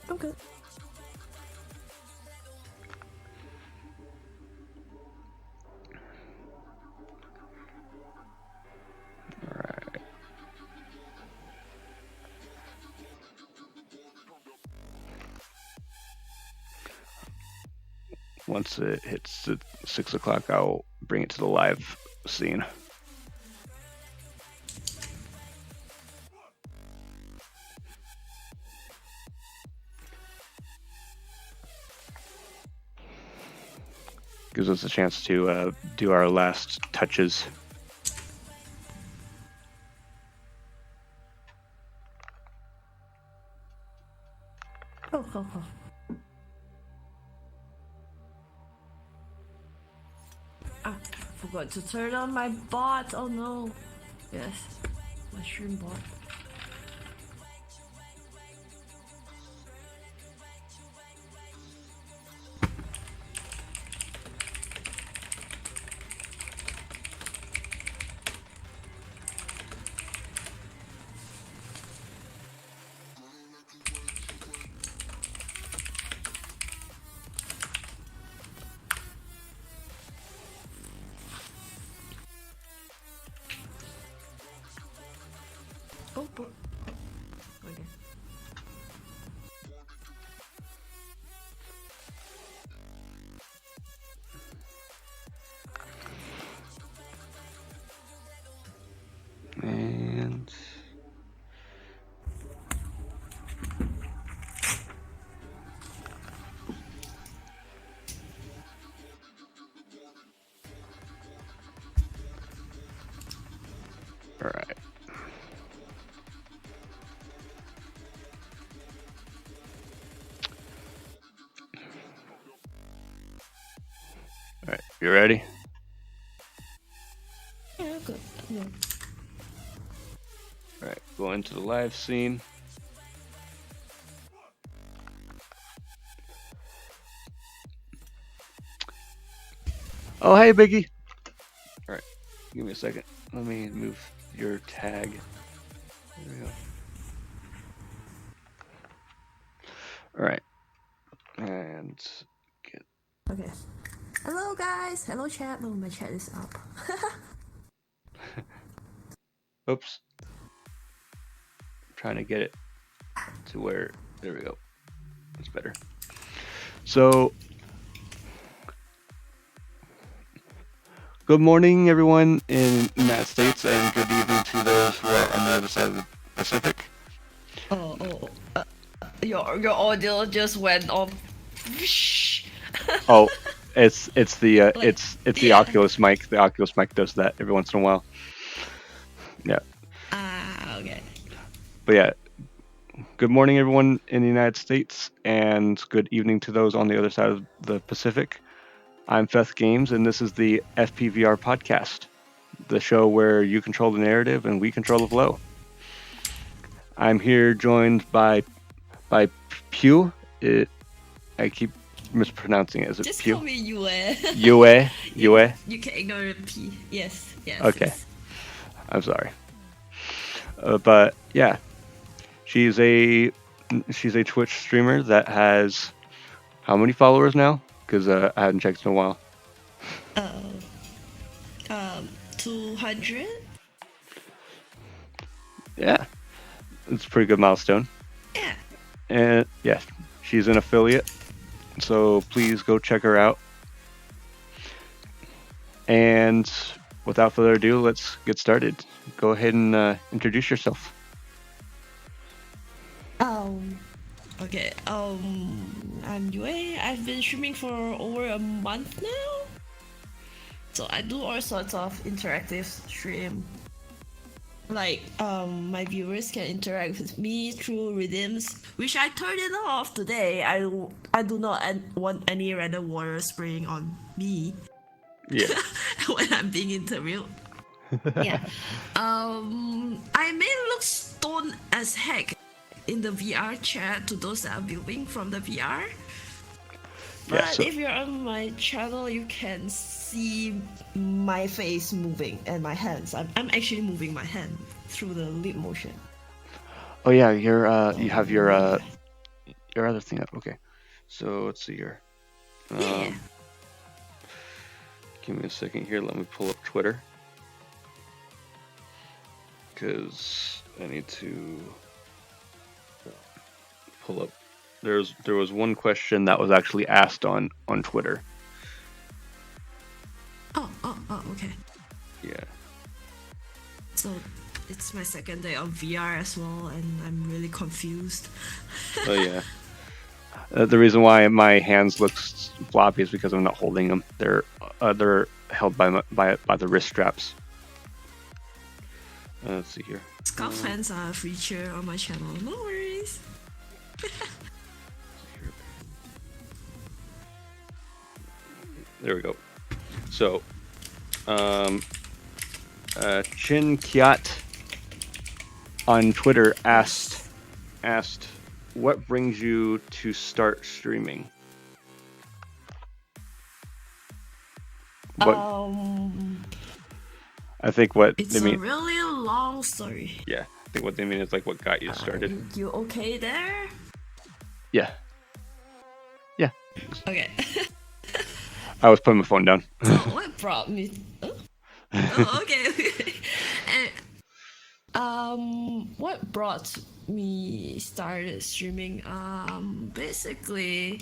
I'm good. Alright. Once it hits 6 o'clock, I'll bring it to the live scene. Gives us a chance to do our last touches. Oh. Ah, forgot to turn on my bot. Oh no. Yes, my stream bot. Oh, boy. Okay. And all right. All right, you ready? Yeah, I'm good. Yeah. All right, go into the live scene. Oh, hey, Biggie. All right, give me a second. Let me move your tag. There we go. All right, and get. Okay. Hello, guys. Hello, chat. Oh, my chat is up. Oops. Trying to get it to where. There we go. That's better. So, good morning, everyone in the United States, and good evening to those who are on the other side of the Pacific. Your audio just went off. Oh, it's the Like, it's the yeah. Oculus mic. The Oculus mic does that every once in a while. Yeah, Ah, okay. but yeah. Good morning, everyone in the United States, and good evening to those on the other side of the Pacific. I'm Feth Games, and this is the FPVR podcast, the show where you control the narrative and we control the flow. I'm here joined by Pyue. I keep mispronouncing it. Is it Just Pyue? call me Yue. Yue. You can ignore the P. Yes. Okay, I'm sorry, but yeah, she's a Twitch streamer that has how many followers now? Because I haven't checked in a while. 200. Yeah, it's a pretty good milestone. Yeah. And yeah, she's an affiliate, so please go check her out. And without further ado, let's get started. Go ahead and introduce yourself. Okay. I'm Yue. I've been streaming for over a month now. So I do all sorts of interactive stream. Like, my viewers can interact with me through redeems, which I turned it off today. I do not want any random water spraying on me. Yeah. When I'm being interviewed. Yeah. I may look stoned as heck in the VR chat to those that are viewing from the VR. But Yeah, so, if you're on my channel, you can see my face moving and my hands. I'm actually moving my hand through the lip motion. oh yeah, you're you have your your other thing up. Okay. So let's see here. Yeah. Give me a second here. Let me pull up Twitter. Because I need to pull up. There was one question that was actually asked on Twitter. Oh, okay. Yeah. So it's my second day of VR as well, and I'm really confused. Oh yeah. The reason why my hands look floppy is because I'm not holding them. They're held by the wrist straps. Let's see here. Scout fans are a feature on my channel. No worries. There we go. So, Chin Kiat on Twitter asked, what brings you to start streaming? What I think what It's they mean. a really long story. Yeah, I think what they mean is like what got you started. You okay there? Yeah. Yeah. Okay. I was putting my phone down. So what brought me? Oh, okay. What brought me started streaming? Basically,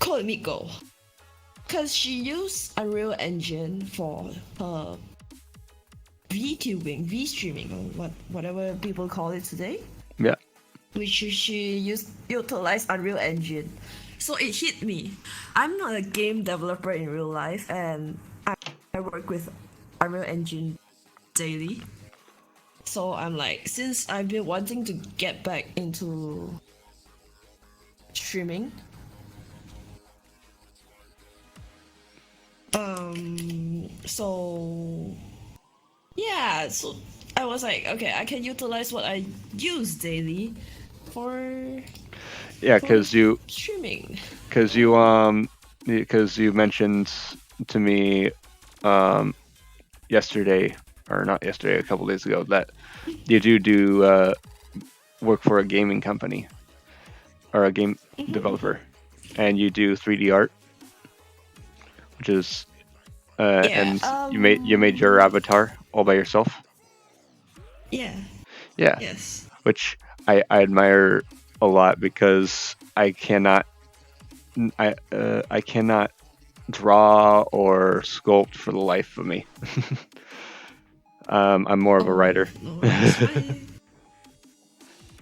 Miko, because she used Unreal Engine for her VTubing, V streaming, or whatever people call it today. Yeah. Which she utilized Unreal Engine. So it hit me. I'm not a game developer in real life, and I work with Unreal Engine daily. So I'm like, since I've been wanting to get back into streaming, so yeah, so I was like, okay, I can utilize what I use daily for because you streaming. because you mentioned to me yesterday, or not yesterday, a couple days ago, that you do work for a gaming company or a game developer, and you do 3D art, which is and you made your avatar all by yourself. Yeah. Yeah. Yes. Which I admire a lot, because I cannot draw or sculpt for the life of me. I'm more of a writer. No, it's fine.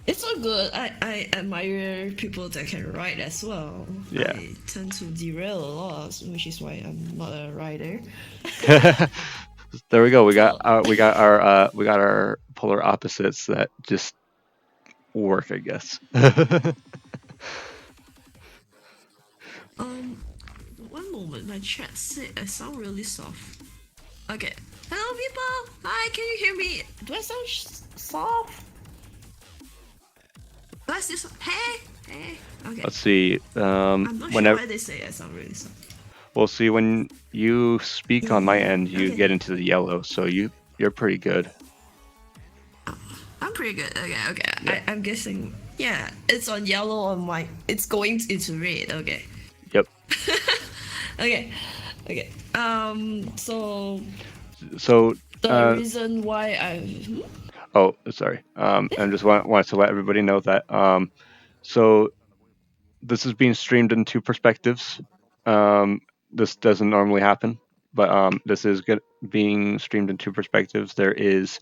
It's all good. I admire people that can write as well. Yeah. I tend to derail a lot, which is why I'm not a writer. There we go. We got our polar opposites that just work, I guess. One moment, my chat said I sound really soft. Okay. Hello, people. Hi, can you hear me? Do I sound soft? Let's just hey. Okay. Let's see. I'm not sure why they say I sound really soft. We'll see. When you speak on my end, you get into the yellow, so you're pretty good. I'm pretty good. Okay. Yeah. I'm guessing. Yeah, it's on yellow on my. It's going into red. Okay. Yep. Okay. So the reason why I. Oh, sorry. I just wanted to let everybody know that. So this is being streamed in two perspectives. This doesn't normally happen, but this is being streamed in two perspectives. There is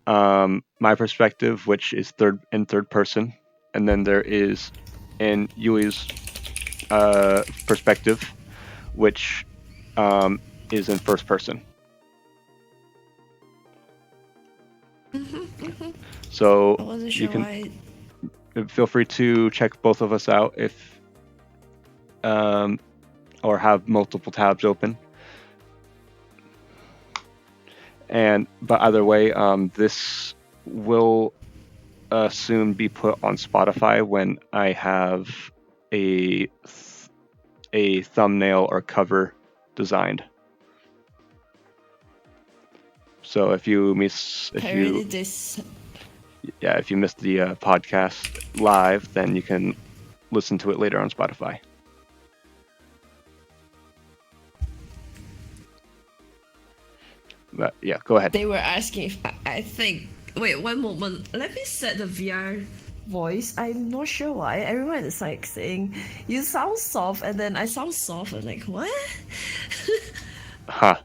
my perspective, which is third person, and then there is in Yui's perspective, which is in first person. So I wasn't sure why. Feel free to check both of us out if or have multiple tabs open. But either way, this will soon be put on Spotify when I have a thumbnail or cover designed. So if you yeah, if you missed the podcast live, then you can listen to it later on Spotify. But yeah, go ahead. They were asking if I think. Wait, one moment. Let me set the VR voice. I'm not sure why. Everyone is like saying, you sound soft, and then I sound soft. I'm like, what? Huh.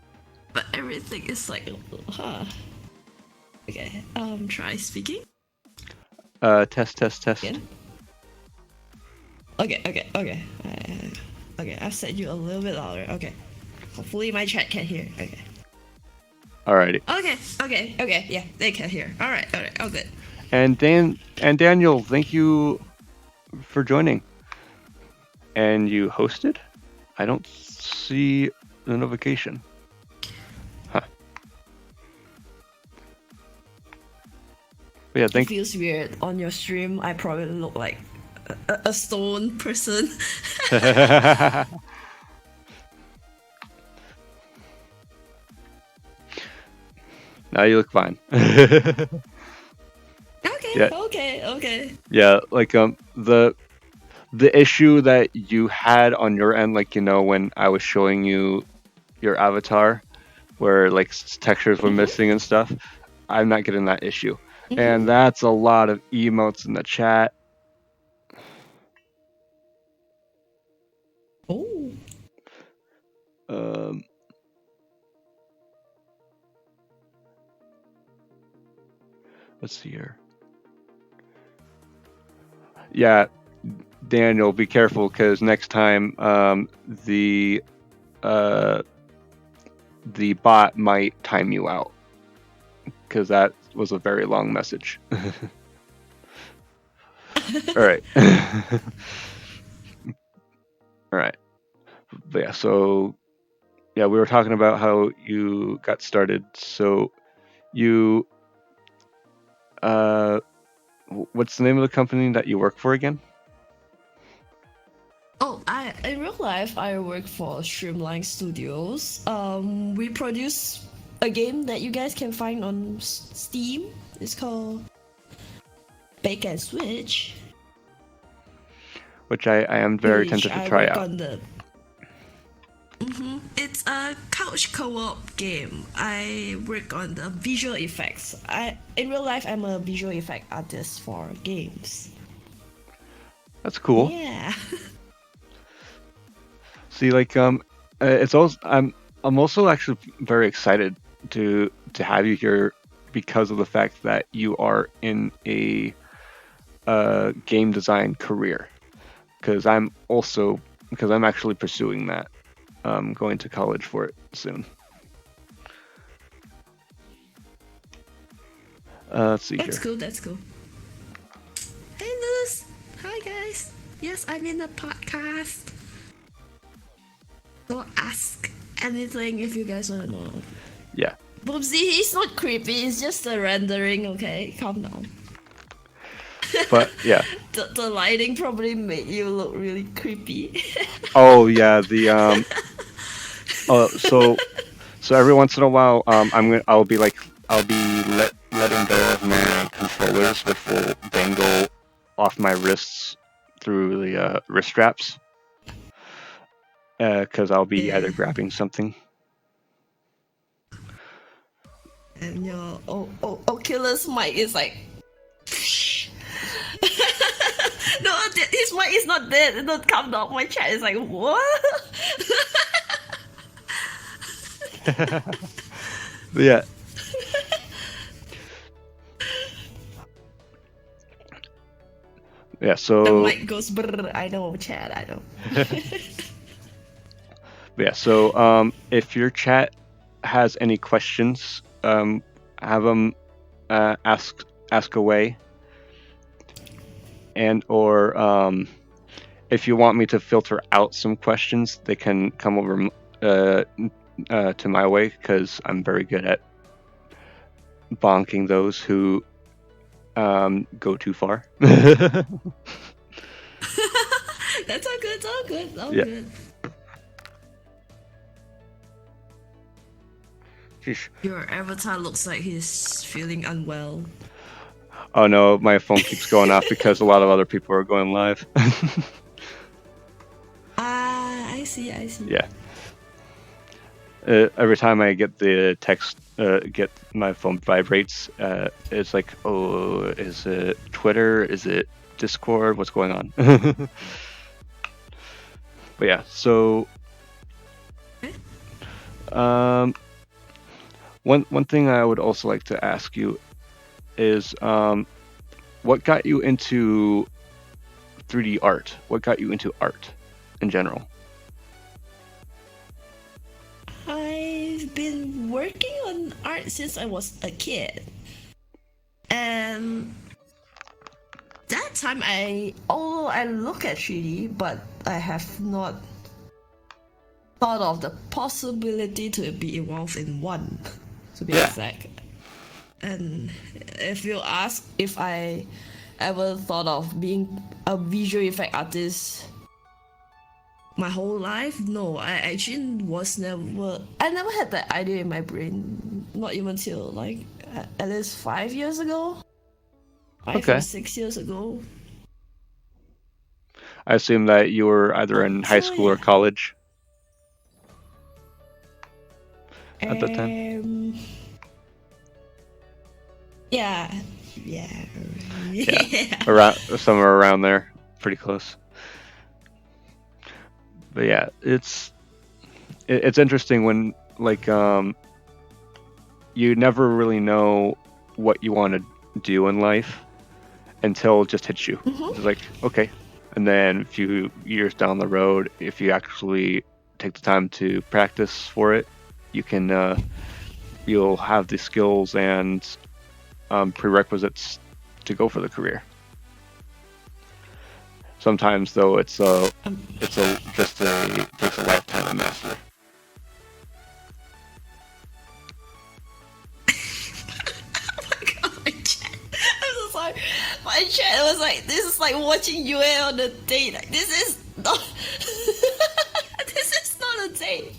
But everything is like, huh. Okay, try speaking. Test. Again. Okay. Okay, I've set you a little bit louder. Okay. Hopefully my chat can hear. Okay. Alrighty. Okay. Yeah, they can hear. Alright. Oh, good. And Daniel, thank you for joining. And you hosted? I don't see the notification. Huh. But yeah, It feels weird on your stream. I probably look like a stone person. Now you look fine. Okay. Yeah, like the issue that you had on your end, like when I was showing you your avatar, where like textures were missing and stuff, I'm not getting that issue, and that's a lot of emotes in the chat. Oh. Let's see here. Yeah, Daniel, be careful because next time the bot might time you out because that was a very long message. All right. All right. But yeah, so yeah, we were talking about how you got started. So you what's the name of the company that you work for again? Oh, in real life I work for Streamline Studios. We produce a game that you guys can find on Steam. It's called Bake and Switch. Which I am very tempted to try out. It's a couch co-op game. I work on the visual effects. In real life I'm a visual effect artist for games. That's cool. Yeah. See, like it's also I'm also actually very excited to have you here because of the fact that you are in a game design career. Because I'm actually pursuing that. Going to college for it soon. Let's see That's here. That's cool. Hey Luz! Hi guys! Yes, I'm in a podcast. So ask anything if you guys want to know. Yeah. Boobsy, he's not creepy, it's just the rendering, okay? Calm down. But yeah. The lighting probably made you look really creepy. Oh yeah, the so every once in a while I'll be letting go of my controllers which will dangle off my wrists through the wrist straps because I'll be either grabbing something. And your Oculus mic is like no, his mic is not dead. It don't come off my chat. It's like what? Yeah. Yeah, so the mic goes brrr. I know, chat. I know. Yeah, so if your chat has any questions, have them ask away, and or if you want me to filter out some questions, they can come over to my way because I'm very good at bonking those who go too far. That's all good. It's all good. All good. Sheesh. Your avatar looks like he's feeling unwell. Oh no, my phone keeps going off because a lot of other people are going live. I see. Yeah. Every time I get the text, get my phone vibrates, it's like, oh, is it Twitter? Is it Discord? What's going on? But yeah, so one thing I would also like to ask you is what got you into 3D art? What got you into art in general? I've been working on art since I was a kid. And that time although I look at 3D, but I have not thought of the possibility to be involved in one, to be exact. And if you ask if I ever thought of being a visual effect artist my whole life, no, I actually I never had that idea in my brain, not even till like at least 5 years ago, 5 or 6 years ago. I assume that you were either in high school or college at that time. Yeah. Somewhere around there, pretty close. But yeah, it's interesting when like you never really know what you want to do in life until it just hits you. It's like, okay, and then a few years down the road, if you actually take the time to practice for it, you can you'll have the skills and prerequisites to go for the career. Sometimes though, it takes a lifetime to master. My chat was like, this is like watching Yue on a date. Like, this is not this is not a date.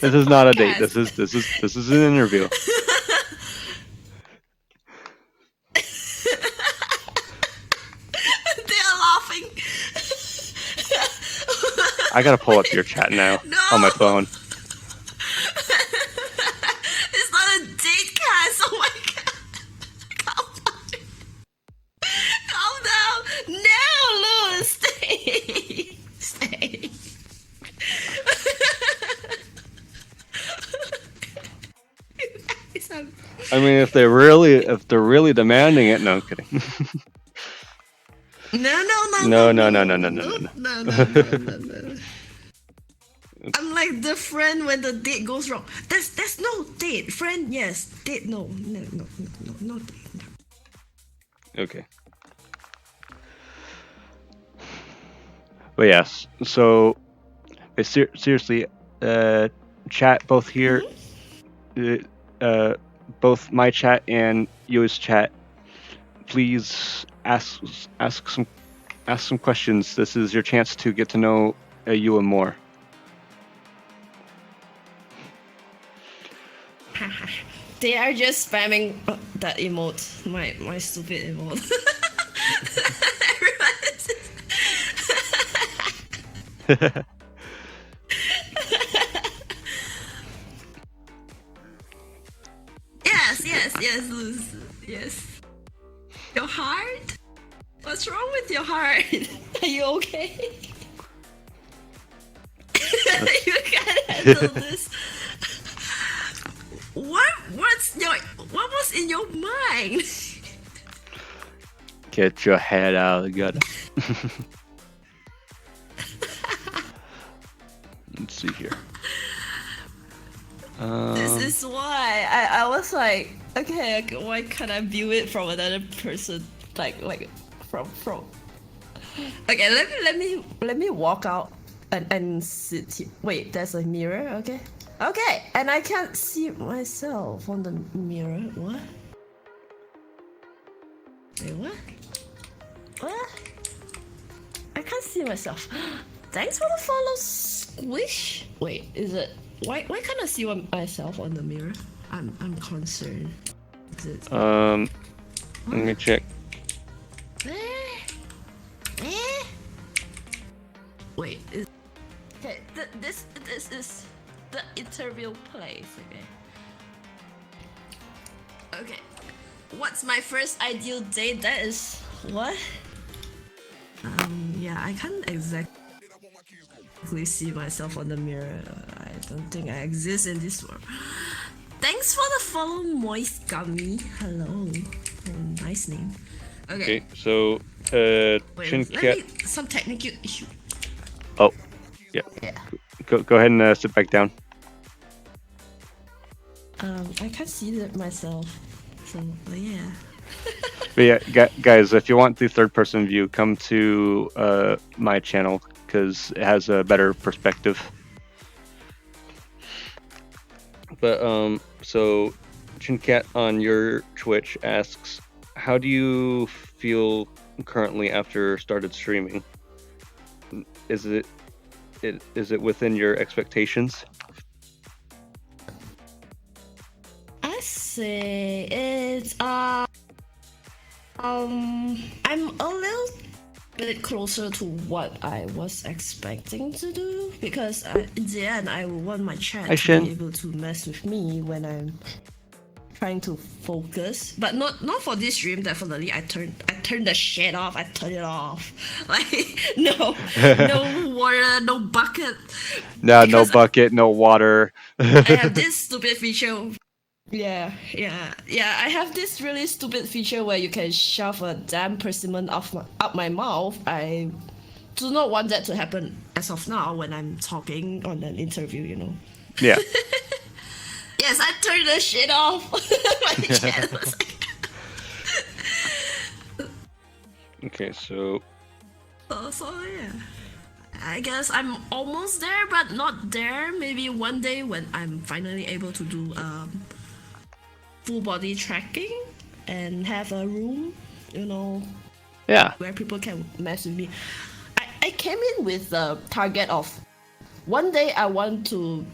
This is not a date. This is an interview. They're laughing. I gotta pull up your chat now on my phone. It's not a date, Cass. Oh my god. Calm down. No, Lewis. Stay. I mean, if they're really demanding it, no, I'm kidding. No. I'm like the friend when the date goes wrong. That's no date. Friend, yes. Date, no date. No. Okay. But yes, so seriously, chat both here, both my chat and Yu's chat. Please ask some questions. This is your chance to get to know Yua more. They are just spamming that emote, my stupid emote. Yes, Luz. Yes. Your heart? What's wrong with your heart? Are you okay? You can't handle this. What was in your mind? Get your head out of the gutter. Let's see here. This is why I was like, okay, why can't I view it from another person? Like from. Okay, let me walk out and sit here. Wait, there's a mirror. Okay, and I can't see myself on the mirror. What? Wait, what? I can't see myself. Thanks for the follow, Squish. Wait, is it? Why can't I see myself on the mirror? I'm concerned. Is it? Let me check. this is the interview place. Okay. What's my first ideal date? That is what? Yeah, I can't exactly see myself on the mirror. I don't think I exist in this world. Thanks for the follow, Moist Gummy. Hello. Oh, nice name. Okay. So, Wait, Chincat. let me some technical issue. Oh, yeah. Go ahead and sit back down. I can't see that myself. So, yeah. But yeah, guys, if you want the third-person view, come to my channel because it has a better perspective. But so Chincat on your Twitch asks, how do you feel currently after started streaming? Is it within your expectations? I say it's I'm a little bit closer to what I was expecting to do because in the end I want my chat to be able to mess with me when I'm trying to focus, but not for this stream. Definitely, I turn the shit off. I turn it off. Like no water, no bucket. No bucket, no water. I have this stupid feature. Yeah. I have this really stupid feature where you can shove a damn persimmon up my mouth. I do not want that to happen as of now when I'm talking on an interview. You know. Yeah. Yes, I turned the shit off. My chat was Okay, so yeah. I guess I'm almost there, but not there. Maybe one day when I'm finally able to do full body tracking and have a room, you know, where people can mess with me. I came in with the target of one day I want to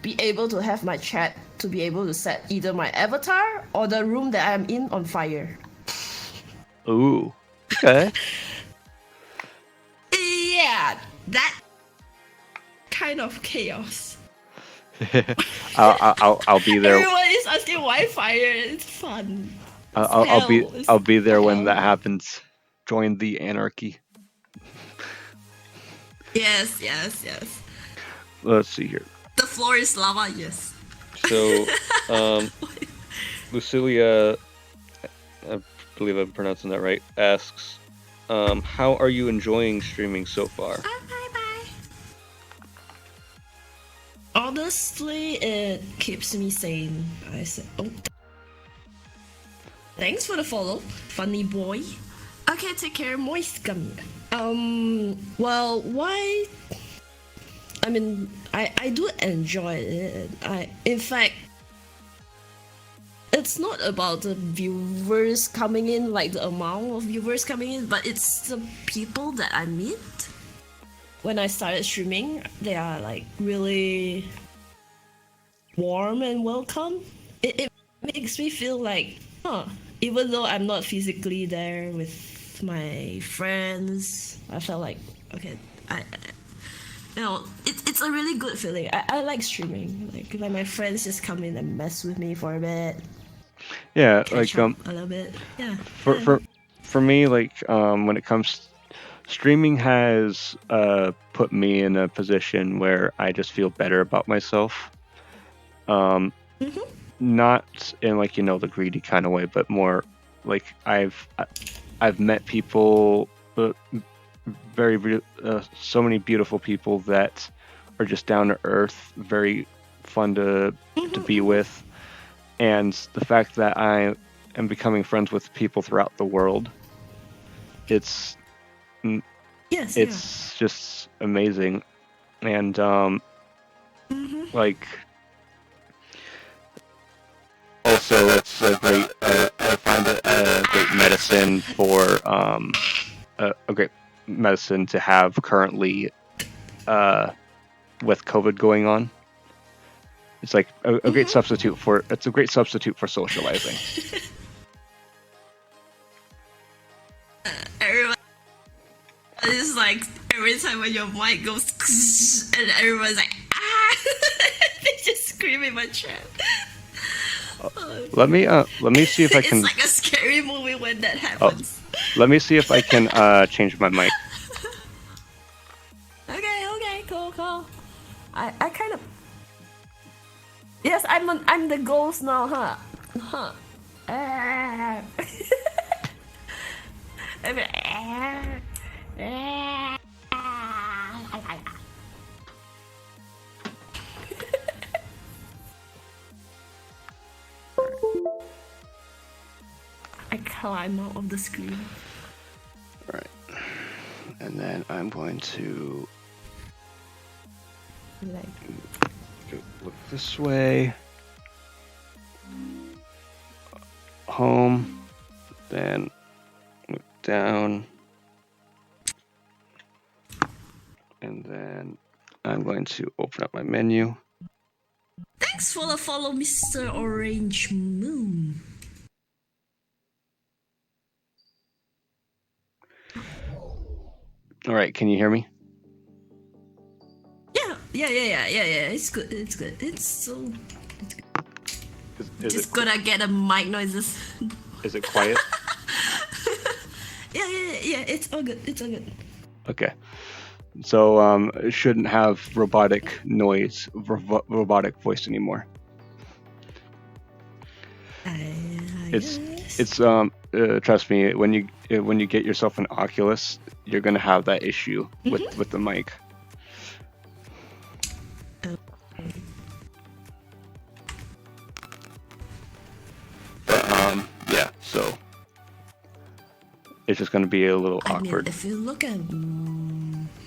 be able to have my chat to be able to set either my avatar or the room that I'm in on fire. Ooh. Okay. Yeah, that kind of chaos. I'll be there. Everyone is asking why fire. It's fun. I'll be there when that happens. Join the anarchy. Yes. Let's see here. The floor is lava. Yes. So, Lucilia, I believe I'm pronouncing that right, asks, how are you enjoying streaming so far? Bye. Honestly, it keeps me sane. I said, oh. Thanks for the follow, funny boy. Okay, take care, Moist Gummy. Well, why? I mean, I do enjoy it. In fact, it's not about the viewers coming in, like the amount of viewers coming in, but it's the people that I meet. When I started streaming, they are like really warm and welcome. It makes me feel like, even though I'm not physically there with my friends, I felt like, okay, it's a really good feeling. I like streaming. Like my friends just come in and mess with me for a bit. Yeah, Catch up a little bit. Yeah. For me, like when it comes, streaming has put me in a position where I just feel better about myself. Not in like the greedy kind of way, but more like I've met people, so many beautiful people that are just down to earth, very fun to be with, and the fact that I am becoming friends with people throughout the world, it's just amazing, and like. Also, it's a great. I find it a great medicine for a great medicine to have currently with COVID going on. It's like a great substitute for. It's a great substitute for socializing. every time when your mic goes and everyone's like, ah, they just scream in my chat. Let me see if I can. It's like a scary movie when that happens. Let me see if I can change my mic. Okay, cool. I kind of. Yes, I'm the ghost now, huh? Ah. I climb out of the screen. All right, and then I'm going to look this way. Home, then look down, and then I'm going to open up my menu. Thanks for the follow, Mr. Orange Moon. All right, can you hear me? Yeah. It's good. It's so. Just gonna get the mic noises. Is it quiet? Yeah. It's all good. Okay. So it shouldn't have robotic noise, robotic voice anymore. It's trust me, when you get yourself an Oculus, you're gonna have that issue with the mic. But yeah, so it's just gonna be a little awkward. If you look at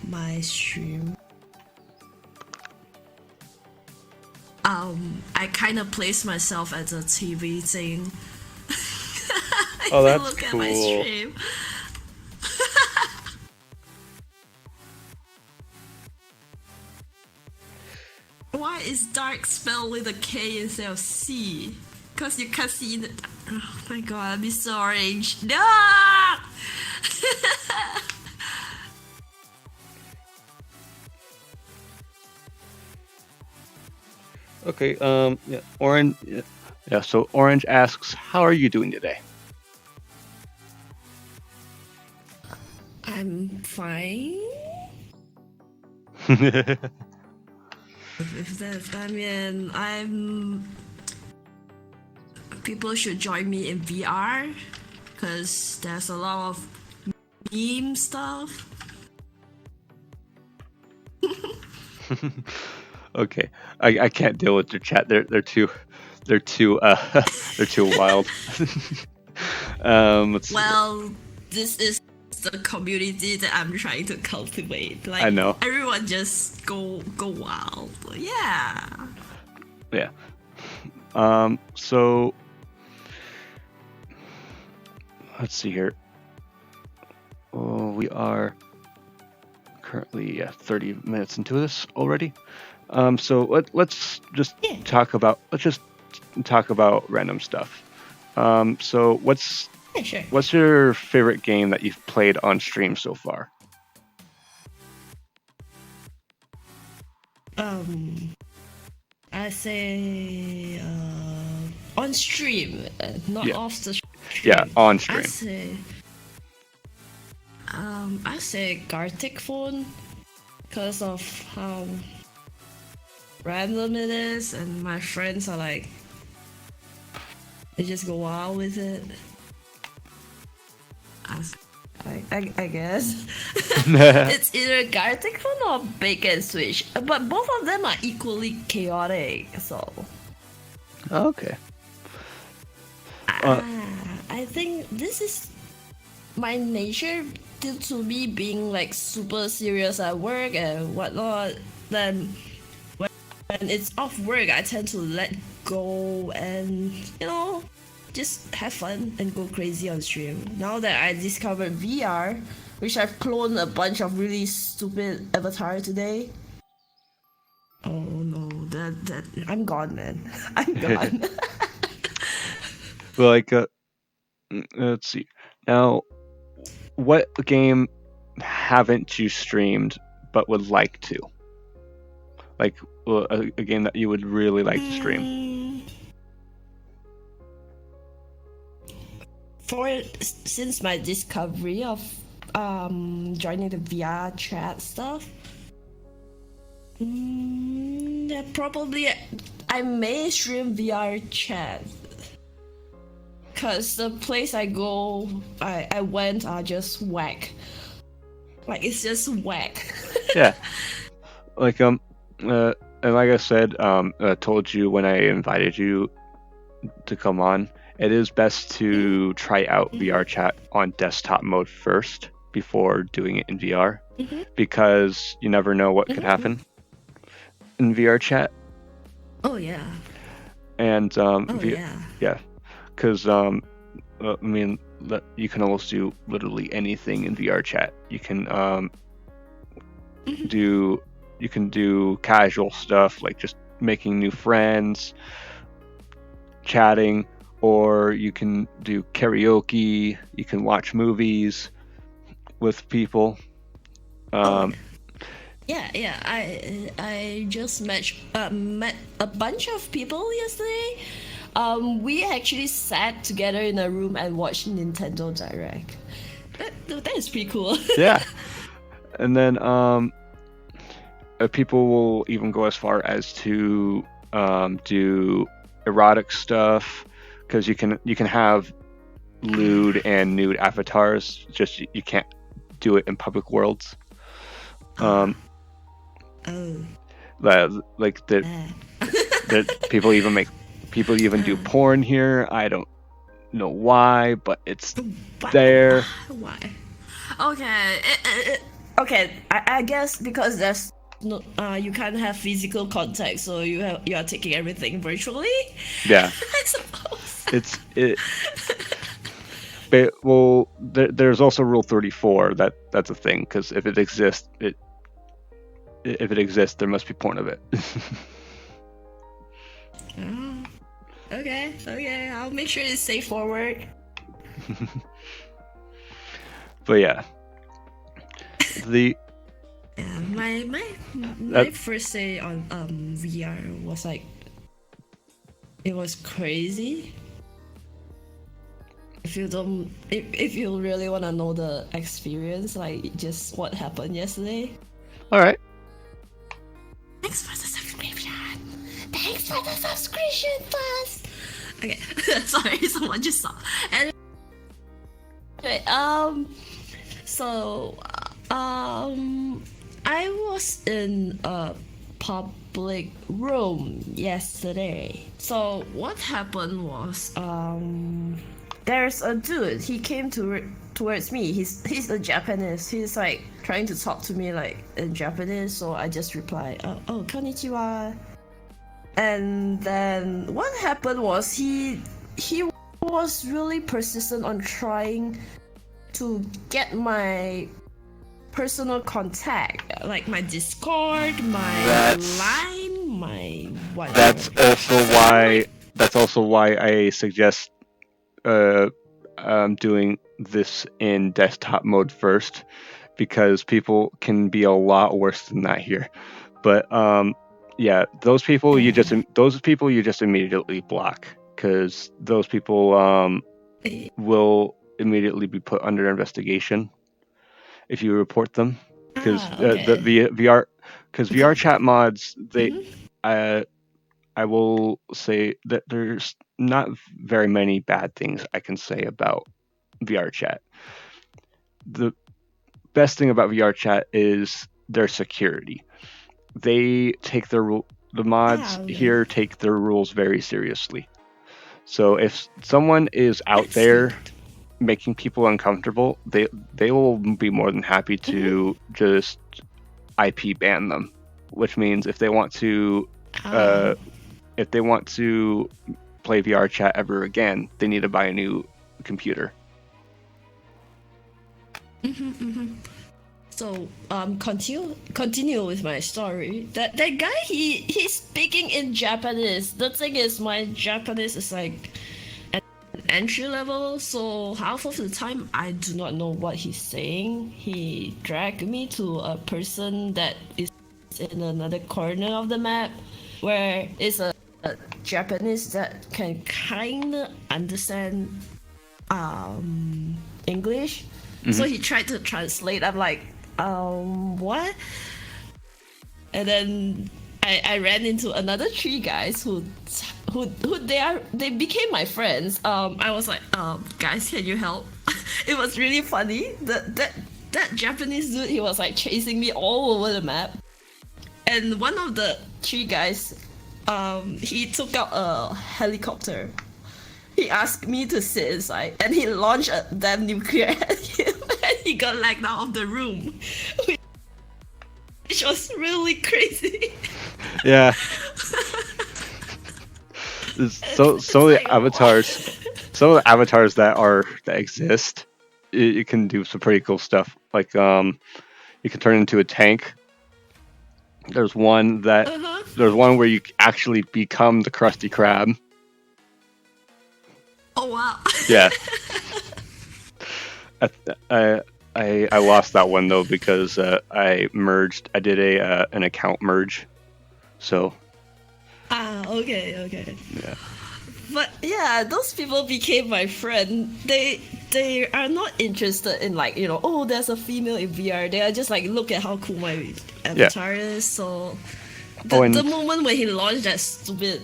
my stream, I kind of place myself as a TV thing. Oh, that's look cool. At my stream. Why is dark spelled with a K instead of C? Because you can't see the. Oh my god, Mr. Orange. No! Okay, yeah, Orange. Yeah, so Orange asks, how are you doing today? I'm fine. People should join me in VR, because there's a lot of meme stuff. Okay, I can't deal with your chat. They're too they're too wild. Well, this is the community that I'm trying to cultivate. Like, I know. Everyone just go wild. Yeah. Yeah. So let's see here. Oh, we are currently 30 minutes into this already. So let's just talk about random stuff. So what's your favorite game that you've played on stream so far? I say on stream, not off the stream. Yeah, on stream. I say Gartic phone because of how random it is, and my friends are like, they just go wild with it. I guess it's either Gartic phone or Bacon Switch, but both of them are equally chaotic. So okay. I think this is my nature due to me being like super serious at work and whatnot. Then when it's off work, I tend to let go and just have fun and go crazy on stream. Now that I discovered VR, which I've cloned a bunch of really stupid avatars today. Oh no, that I'm gone, man. I'm gone. Like, let's see. Now, what game haven't you streamed but would like to? Like a game that you would really like to stream? Since my discovery of joining the VR chat stuff, probably I may stream VR chat, cause the place I went are just whack. Like it's just whack. Yeah. Like and like I said, told you when I invited you to come on, it is best to try out VR chat on desktop mode first before doing it in VR, because you never know what could happen in VR chat. Oh yeah. And yeah. Because I mean, you can almost do literally anything in VR chat. You can do casual stuff like just making new friends, chatting, or you can do karaoke. You can watch movies with people. Yeah. I just met a bunch of people yesterday. We actually sat together in a room and watched Nintendo Direct. That is pretty cool. Yeah. And then people will even go as far as to do erotic stuff, because you can have lewd and nude avatars. Just you can't do it in public worlds. Like that people even do porn here. I don't know why, but it's there. Why? Okay. I guess because there's no, you can't have physical contact, so you are taking everything virtually. Yeah. I suppose. Well, there's also Rule 34. That's a thing, because if it exists, there must be porn of it. Okay. I'll make sure it's safe for work. But yeah, my first day on VR was like, it was crazy. If you really want to know the experience, like just what happened yesterday. All right. Thanks for the subscription first. Okay, sorry, someone just saw. Anyway, so I was in a public room yesterday. So what happened was there's a dude. He came towards me. He's a Japanese. He's like trying to talk to me like in Japanese. So I just replied, "Oh, konnichiwa." And then what happened was he was really persistent on trying to get my personal contact, like my Discord, my Line, my whatever. That's also why I suggest doing this in desktop mode first, because people can be a lot worse than that here. But yeah, those people you just immediately block, because those people will immediately be put under investigation if you report them. Because the VR chat mods, I will say that there's not very many bad things I can say about VR chat. The best thing about VR chat is their security. They take the mods here take their rules very seriously. So if someone is out there making people uncomfortable, they will be more than happy to just IP ban them, which means if they want to play VR chat ever again, they need to buy a new computer. So continue with my story. That guy, he's speaking in Japanese. The thing is, my Japanese is like entry level, so half of the time I do not know what he's saying. He dragged me to a person that is in another corner of the map where it's a Japanese that can kind of understand English. So he tried to translate. I'm like, what? And then I ran into another three guys who they became my friends. I was like, guys, can you help? It was really funny. That Japanese dude, he was like chasing me all over the map. And one of the three guys, he took out a helicopter. He asked me to sit inside, and he launched a damn nuclear at him, and he got lagged out of the room, which was really crazy. Yeah. So of the avatars, some of the avatars that exist, you can do some pretty cool stuff. Like you can turn into a tank. There's one where you actually become the Krusty Krab. Oh wow. Yeah. I lost that one though because I merged. I did an account merge. So. Okay. Yeah. But yeah, those people became my friend. They are not interested in like, oh, there's a female in VR. They are just like, look at how cool my avatar is. So the moment when he launched that stupid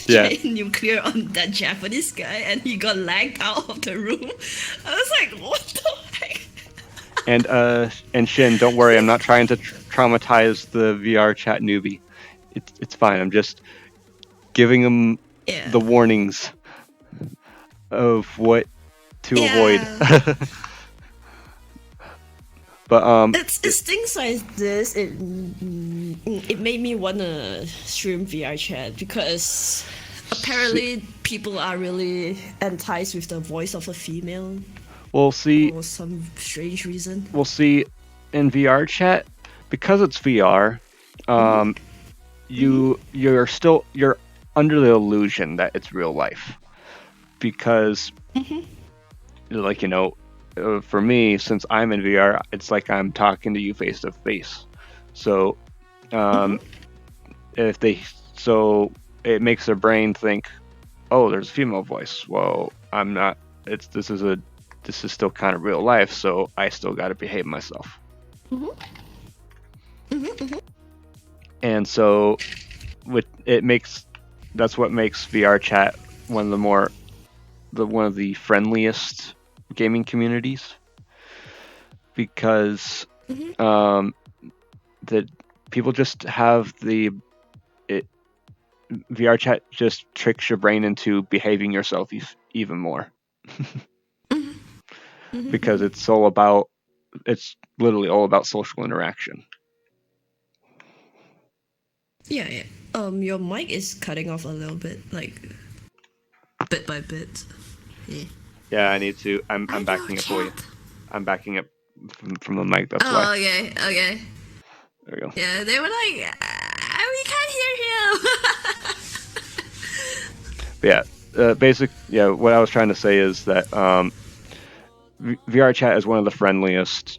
giant nuclear on that Japanese guy and he got lagged out of the room, I was like, what the heck? And Shin, don't worry, I'm not trying to traumatize the VR chat newbie. It's fine. I'm just giving them the warnings of what to avoid. But it's things like this. It made me wanna stream VR chat because apparently people are really enticed with the voice of a female. We'll see. For some strange reason. We'll see in VR chat because it's VR. You're under the illusion that it's real life because, like for me, since I'm in VR, it's like I'm talking to you face to face. So, it makes their brain think, oh, there's a female voice. Well, I'm not. This is still kind of real life, so I still got to behave myself. And so, that's what makes VR chat one of the friendliest gaming communities, because that people just have VR chat just tricks your brain into behaving yourself even more. Because it's literally all about social interaction. Yeah. Your mic is cutting off a little bit, like bit by bit. Yeah, I need to. I'm backing up for you. I'm backing up from the mic. That's why. Okay. There we go. Yeah, they were like, we can't hear him. Yeah, what I was trying to say is that VR chat is one of the friendliest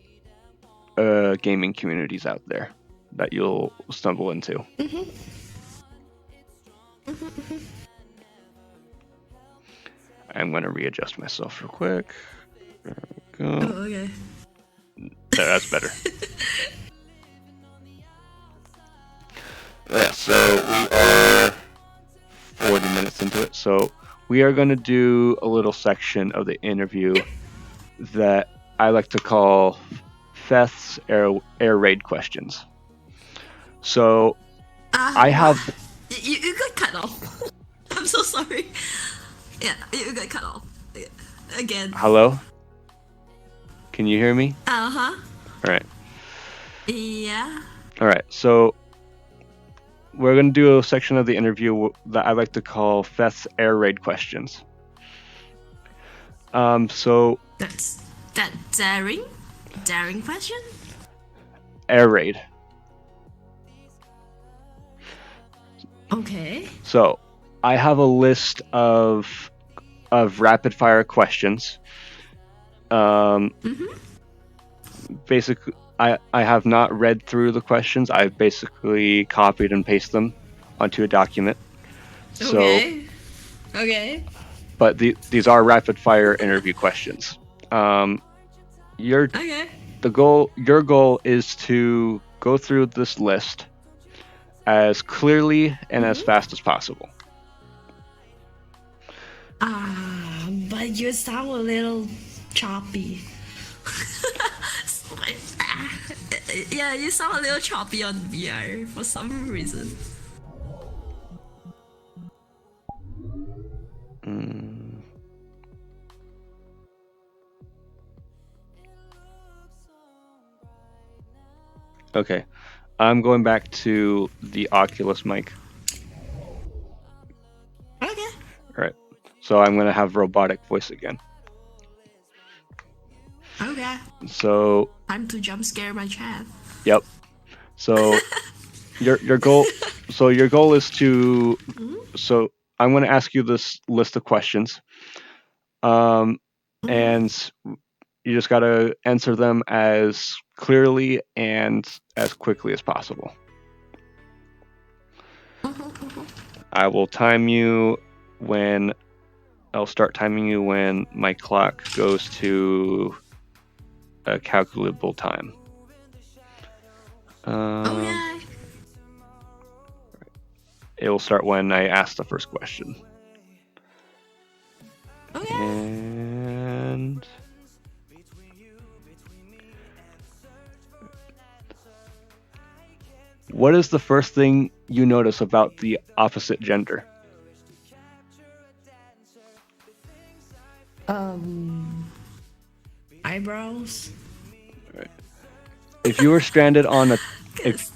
gaming communities out there that you'll stumble into. I'm going to readjust myself real quick. There we go. Oh, okay. There, that's better. Yeah, so we are 40 minutes into it. So we are going to do a little section of the interview that I like to call Feth's air raid questions. So I have... You got cut off. I'm so sorry. Yeah, you got cut off. Again. Hello? Can you hear me? Uh-huh. All right. Yeah. All right, so we're going to do a section of the interview that I like to call Feth's air raid questions. So... That's daring question? Air raid. Okay. So, I have a list of of rapid fire questions. Basically, I have not read through the questions. I've basically copied and pasted them onto a document. So, Okay. but these are rapid fire interview questions. Your Okay. your goal is to go through this list as clearly and as fast as possible. But you sound a little choppy. Yeah, you sound a little choppy on VR for some reason. Okay, I'm going back to the Oculus mic. Okay. All right, so I'm going to have robotic voice again. Okay. So Time to jump scare my chat. Yep. So your goal is to so I'm going to ask you this list of questions. And you just got to answer them as clearly and as quickly as possible. I will time you when I'll start timing you when my clock goes to a calculable time. Okay. It will start when I ask the first question. Okay. And what is the first thing you notice about the opposite gender? Eyebrows. If you were stranded on a if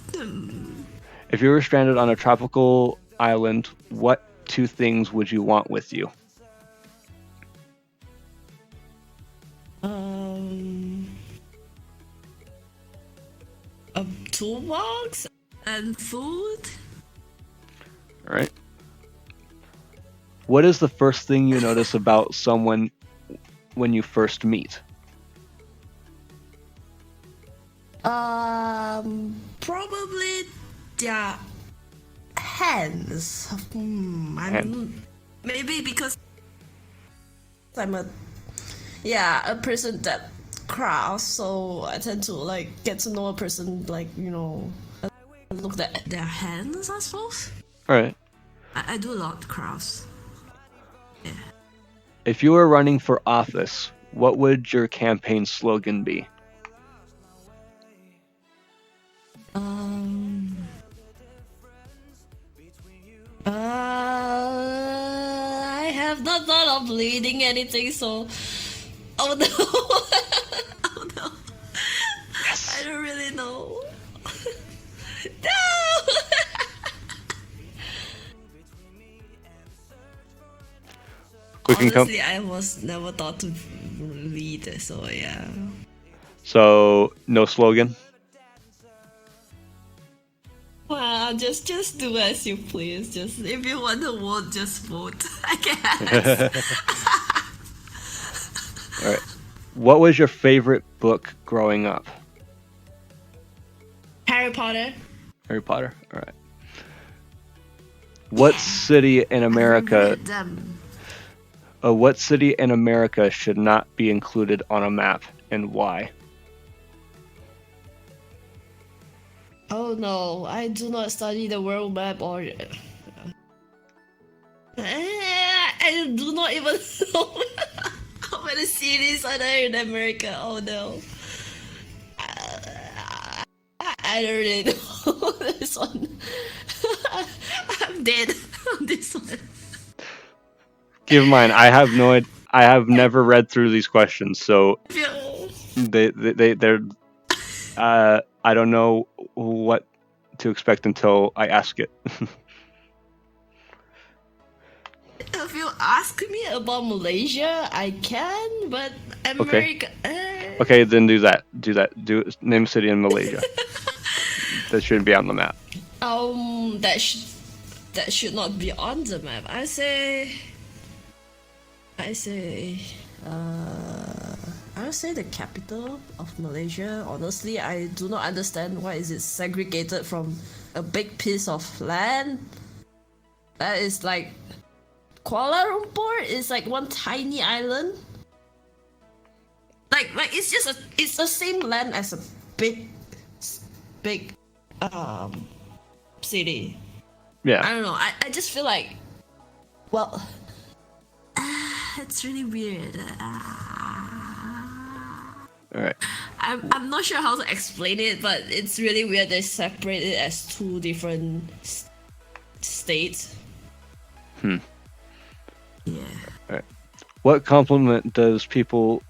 you were stranded on a tropical island, what two things would you want with you? A toolbox and food. All right. What is the first thing you notice about someone when you first meet? Probably their hands. Maybe because I'm a person that crafts, so I tend to like get to know a person, like, look at their hands, I suppose. All right. I do a lot of crafts. Yeah. If you were running for office, what would your campaign slogan be? I have not thought of leading anything, so. Oh no! Oh no! Yes. I don't really know. No! Honestly, I was never thought to lead, so yeah. So no slogan. Well, just do as you please. Just if you want to vote, just vote. I guess. All right. What was your favorite book growing up? Harry Potter. Harry Potter. All right. What city in America? What city in America should not be included on a map, and why? Oh no, I do not study the world map or. I do not even know how many cities are there in America. Oh no. I don't really know this one. I'm dead on this one. Keep in mind, I have no idea. I have never read through these questions, so they're. I don't know what to expect until I ask it. If you ask me about Malaysia, I can, but America. Okay, then do that. Name a city in Malaysia. That shouldn't be on the map. That should not be on the map. I say I say, I would say the capital of Malaysia. Honestly, I do not understand why is it segregated from a big piece of land. That is like Kuala Lumpur is like one tiny island. Like it's the same land as a big um city. Yeah. I don't know. I just feel like, well, it's really weird. All right. I'm not sure how to explain it, but it's really weird. They separate it as two different states. Yeah. Yeah. All right. What compliment does people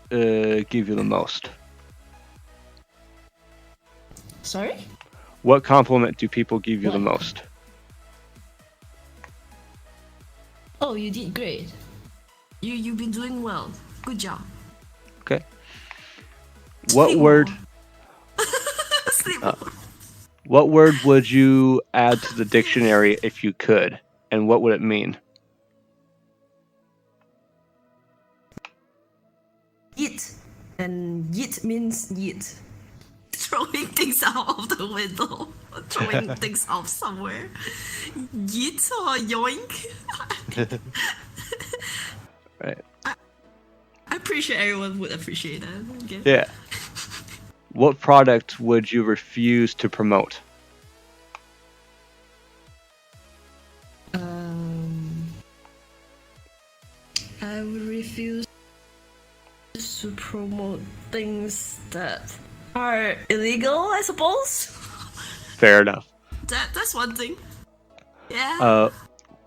give you the most? Sorry? What compliment do people give you the What? most? Oh, you did great. You've been doing well. Good job. Okay. What Sleep word? more. Sleep more. What word would you add to the dictionary if you could, and what would it mean? Yeet. And yeet means yeet. Throwing things out of the window. Throwing things off somewhere. Yeet or yoink. Right. I'm pretty sure everyone would appreciate that. Okay. Yeah. What product would you refuse to promote? I would refuse to promote things that are illegal, I suppose. Fair enough. That's one thing. Yeah.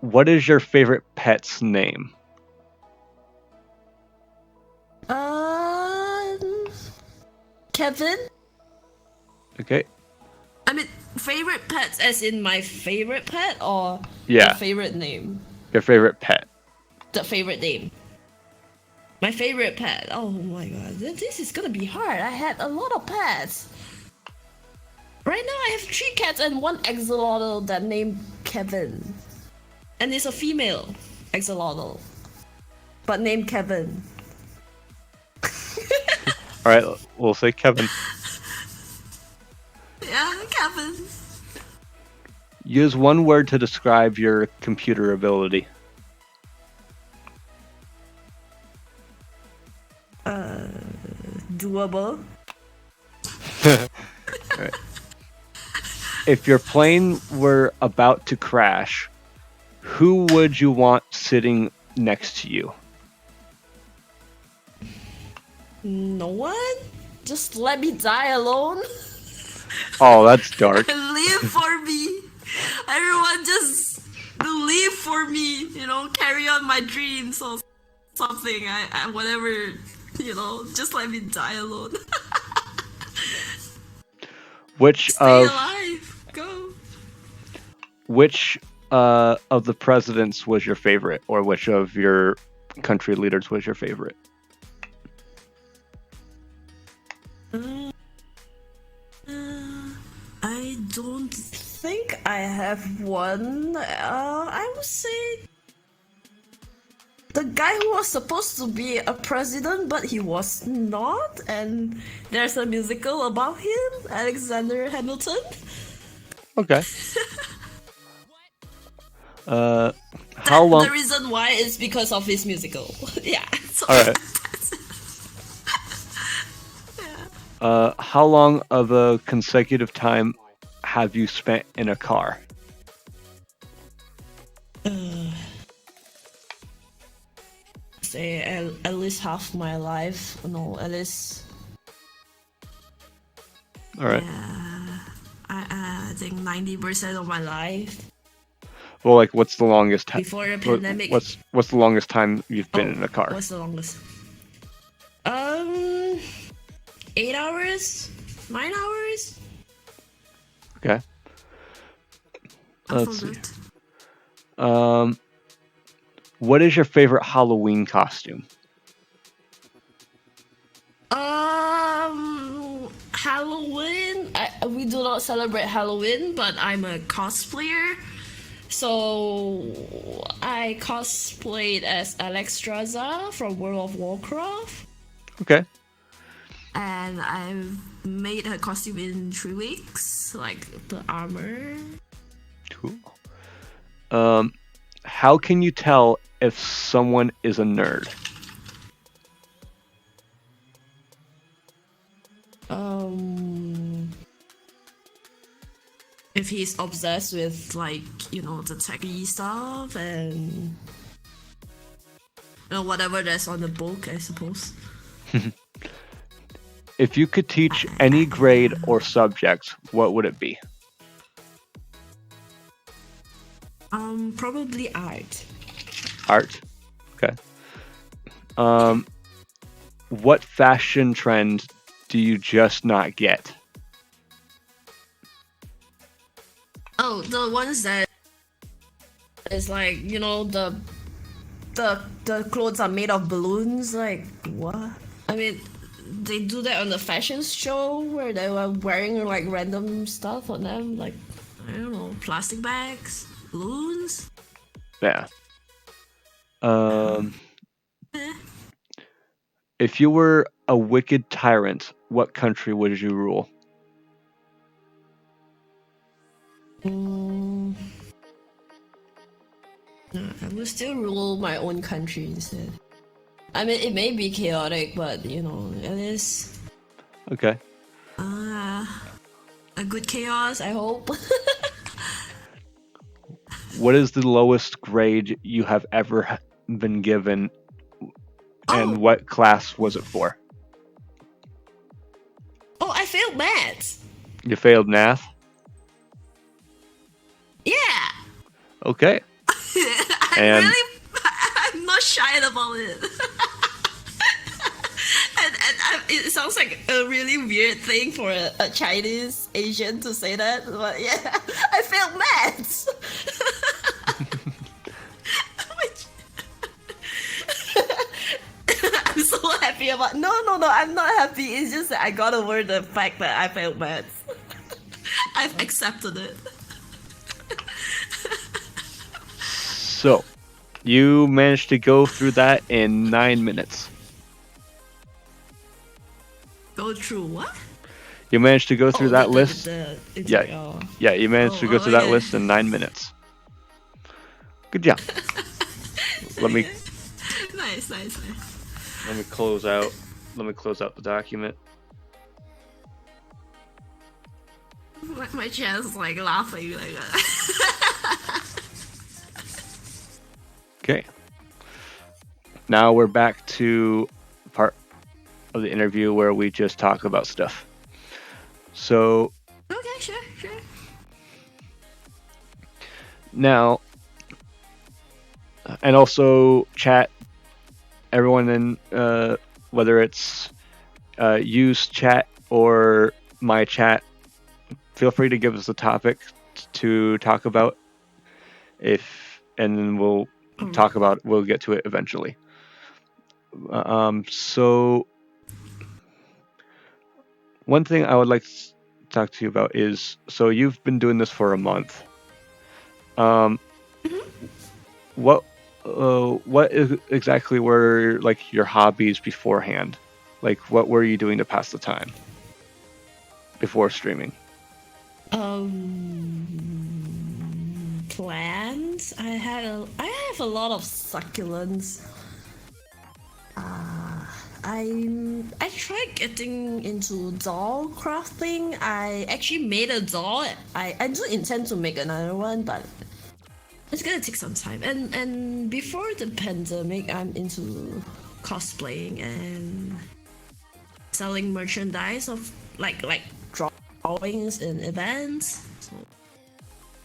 What is your favorite pet's name? Kevin? Okay. I mean, favorite pets as in my favorite pet or Yeah. the favorite name? Your favorite pet. The favorite name. My favorite pet. Oh my god, this is gonna be hard. I had a lot of pets. Right now I have 3 cats and 1 axolotl that named Kevin. And it's a female axolotl. But named Kevin. All right, we'll say Kevin. Yeah, Kevin. Use one word to describe your computer ability. Doable. Right. If your plane were about to crash, who would you want sitting next to you? No one? Just let me die alone? Oh, that's dark. Live for me. Everyone just live for me, carry on my dreams or something. I whatever, just let me die alone. Which Stay of alive. Go. which of the presidents was your favorite, or which of your country leaders was your favorite? I don't think I have one. I would say the guy who was supposed to be a president, but he was not, and there's a musical about him, Alexander Hamilton. Okay. How long? The reason why is because of his musical. Yeah. So All right. How long of a consecutive time have you spent in a car? Say at least half my life. No, at least. All right. Yeah, I think 90% of my life. Well, like, what's the longest time? Before the pandemic. What's the longest time you've been in a car? What's the longest? 8 hours, 9 hours. Okay. I Let's see. forgot. What is your favorite Halloween costume? Halloween. We do not celebrate Halloween, but I'm a cosplayer. So I cosplayed as Alexstrasza from World of Warcraft, Okay. and I've made her costume in 3 weeks, like the armor. Cool. How can you tell if someone is a nerd? If he's obsessed with like the techy stuff and whatever that's on the book, I suppose. If you could teach any grade or subject, what would it be? Probably art. Art. Okay. What fashion trend do you just not get? Oh, the ones that is like the clothes are made of balloons. Like what? I mean, they do that on the fashion show where they were wearing like random stuff on them, like I don't know, plastic bags, balloons. Yeah. If you were a wicked tyrant, what country would you rule? I would still rule my own country instead. I mean, it may be chaotic, but it is Okay. a good chaos, I hope. What is the lowest grade you have ever been given, and Oh, what class was it for? I failed maths. You failed math? Yeah. Okay. And I'm not shy about it. and it sounds like a really weird thing for a Chinese Asian to say that, but yeah, I failed maths. I'm so happy about. No, I'm not happy. It's just that I got over the fact that I failed maths. I've accepted it. so, you managed to go through that in 9 minutes. Go through what? You managed to go through that list. Yeah. Yeah, you managed to go through that list in 9 minutes. Good job. Let me Nice. close out. Let me close out the document. My chest is like laughing like that. Okay. Now we're back to part of the interview where we just talk about stuff. So Okay, sure. now, and also chat, everyone in, whether it's use chat or my chat, feel free to give us a topic to talk about, and then we'll get to it eventually. So one thing I would like to talk to you about is, so you've been doing this for a month. What exactly were like your hobbies beforehand? Like, what were you doing to pass the time before streaming? Plants. I have a lot of succulents. I tried getting into doll crafting. I actually made a doll. I do intend to make another one, but it's gonna take some time. And before the pandemic, I'm into cosplaying and selling merchandise of like drawings and events. So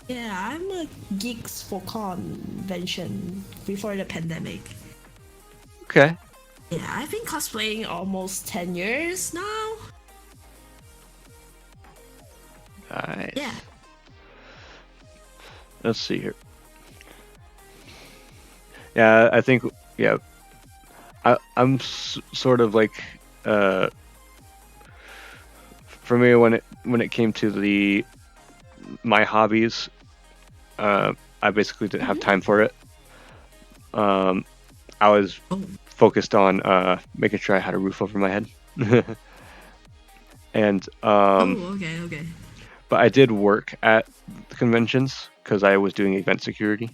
yeah, I'm a geeks for convention before the pandemic. Okay. Yeah, I've been cosplaying almost 10 years now. Nice. Yeah. Let's see here. Yeah, I think, yeah, I'm sort of like, for me, when it came to my hobbies, I basically didn't have time for it. I was Oh. focused on making sure I had a roof over my head. And Okay. but I did work at the conventions because I was doing event security.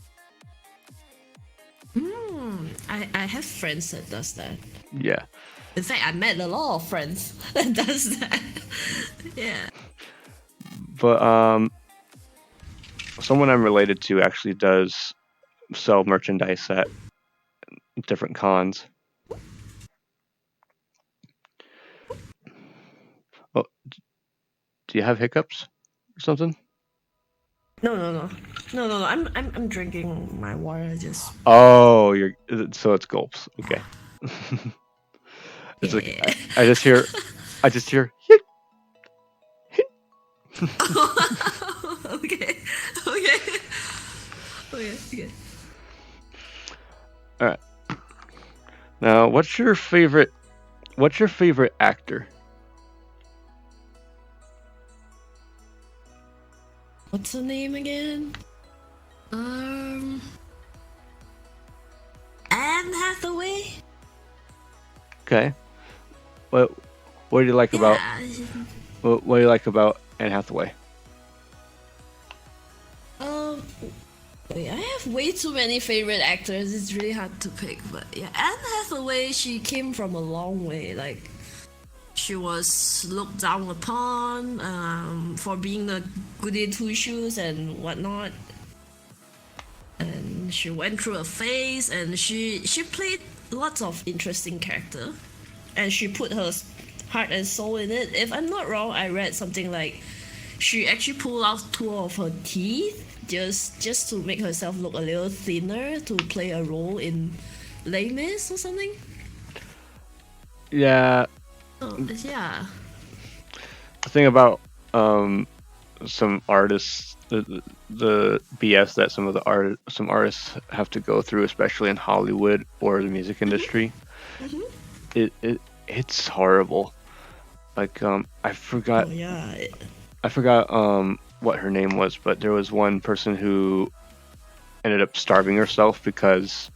I have friends that does that. Yeah. In fact, I met a lot of friends that does that. Yeah. But someone I'm related to actually does sell merchandise at different cons. Oh, do you have hiccups or something? No. I'm drinking my water. Just Oh, so it's gulps. Okay. It's like yeah. I just hear Okay. Okay. All right. Now, what's your favorite actor? What's her name again? Anne Hathaway. Okay. What do you like about Yeah. what do you like about Anne Hathaway? Um. Wait, I have way too many favorite actors. It's really hard to pick, but yeah, Anne Hathaway. She came from a long way. Like, she was looked down upon for being the goody two shoes and whatnot. And she went through a phase, and she played lots of interesting character, and she put her heart and soul in it. If I'm not wrong, I read something like she actually pulled out two of her teeth just to make herself look a little thinner to play a role in Les Mis or something. Yeah, Oh, yeah. the thing about some artists, the BS that some artists have to go through, especially in Hollywood or the music industry, it's horrible. Like I forgot Oh yeah. what her name was, but there was one person who ended up starving herself because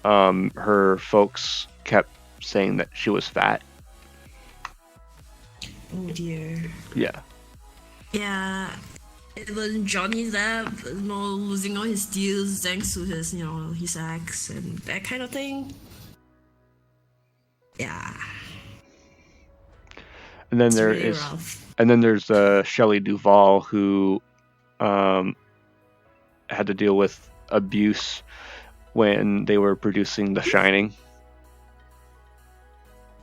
her folks kept saying that she was fat. Oh dear. Yeah. Yeah. Even Johnny Depp, losing all his deals thanks to his, his ex and that kind of thing. Yeah. And then It's really rough. there's Shelley Duvall who had to deal with abuse when they were producing The Shining.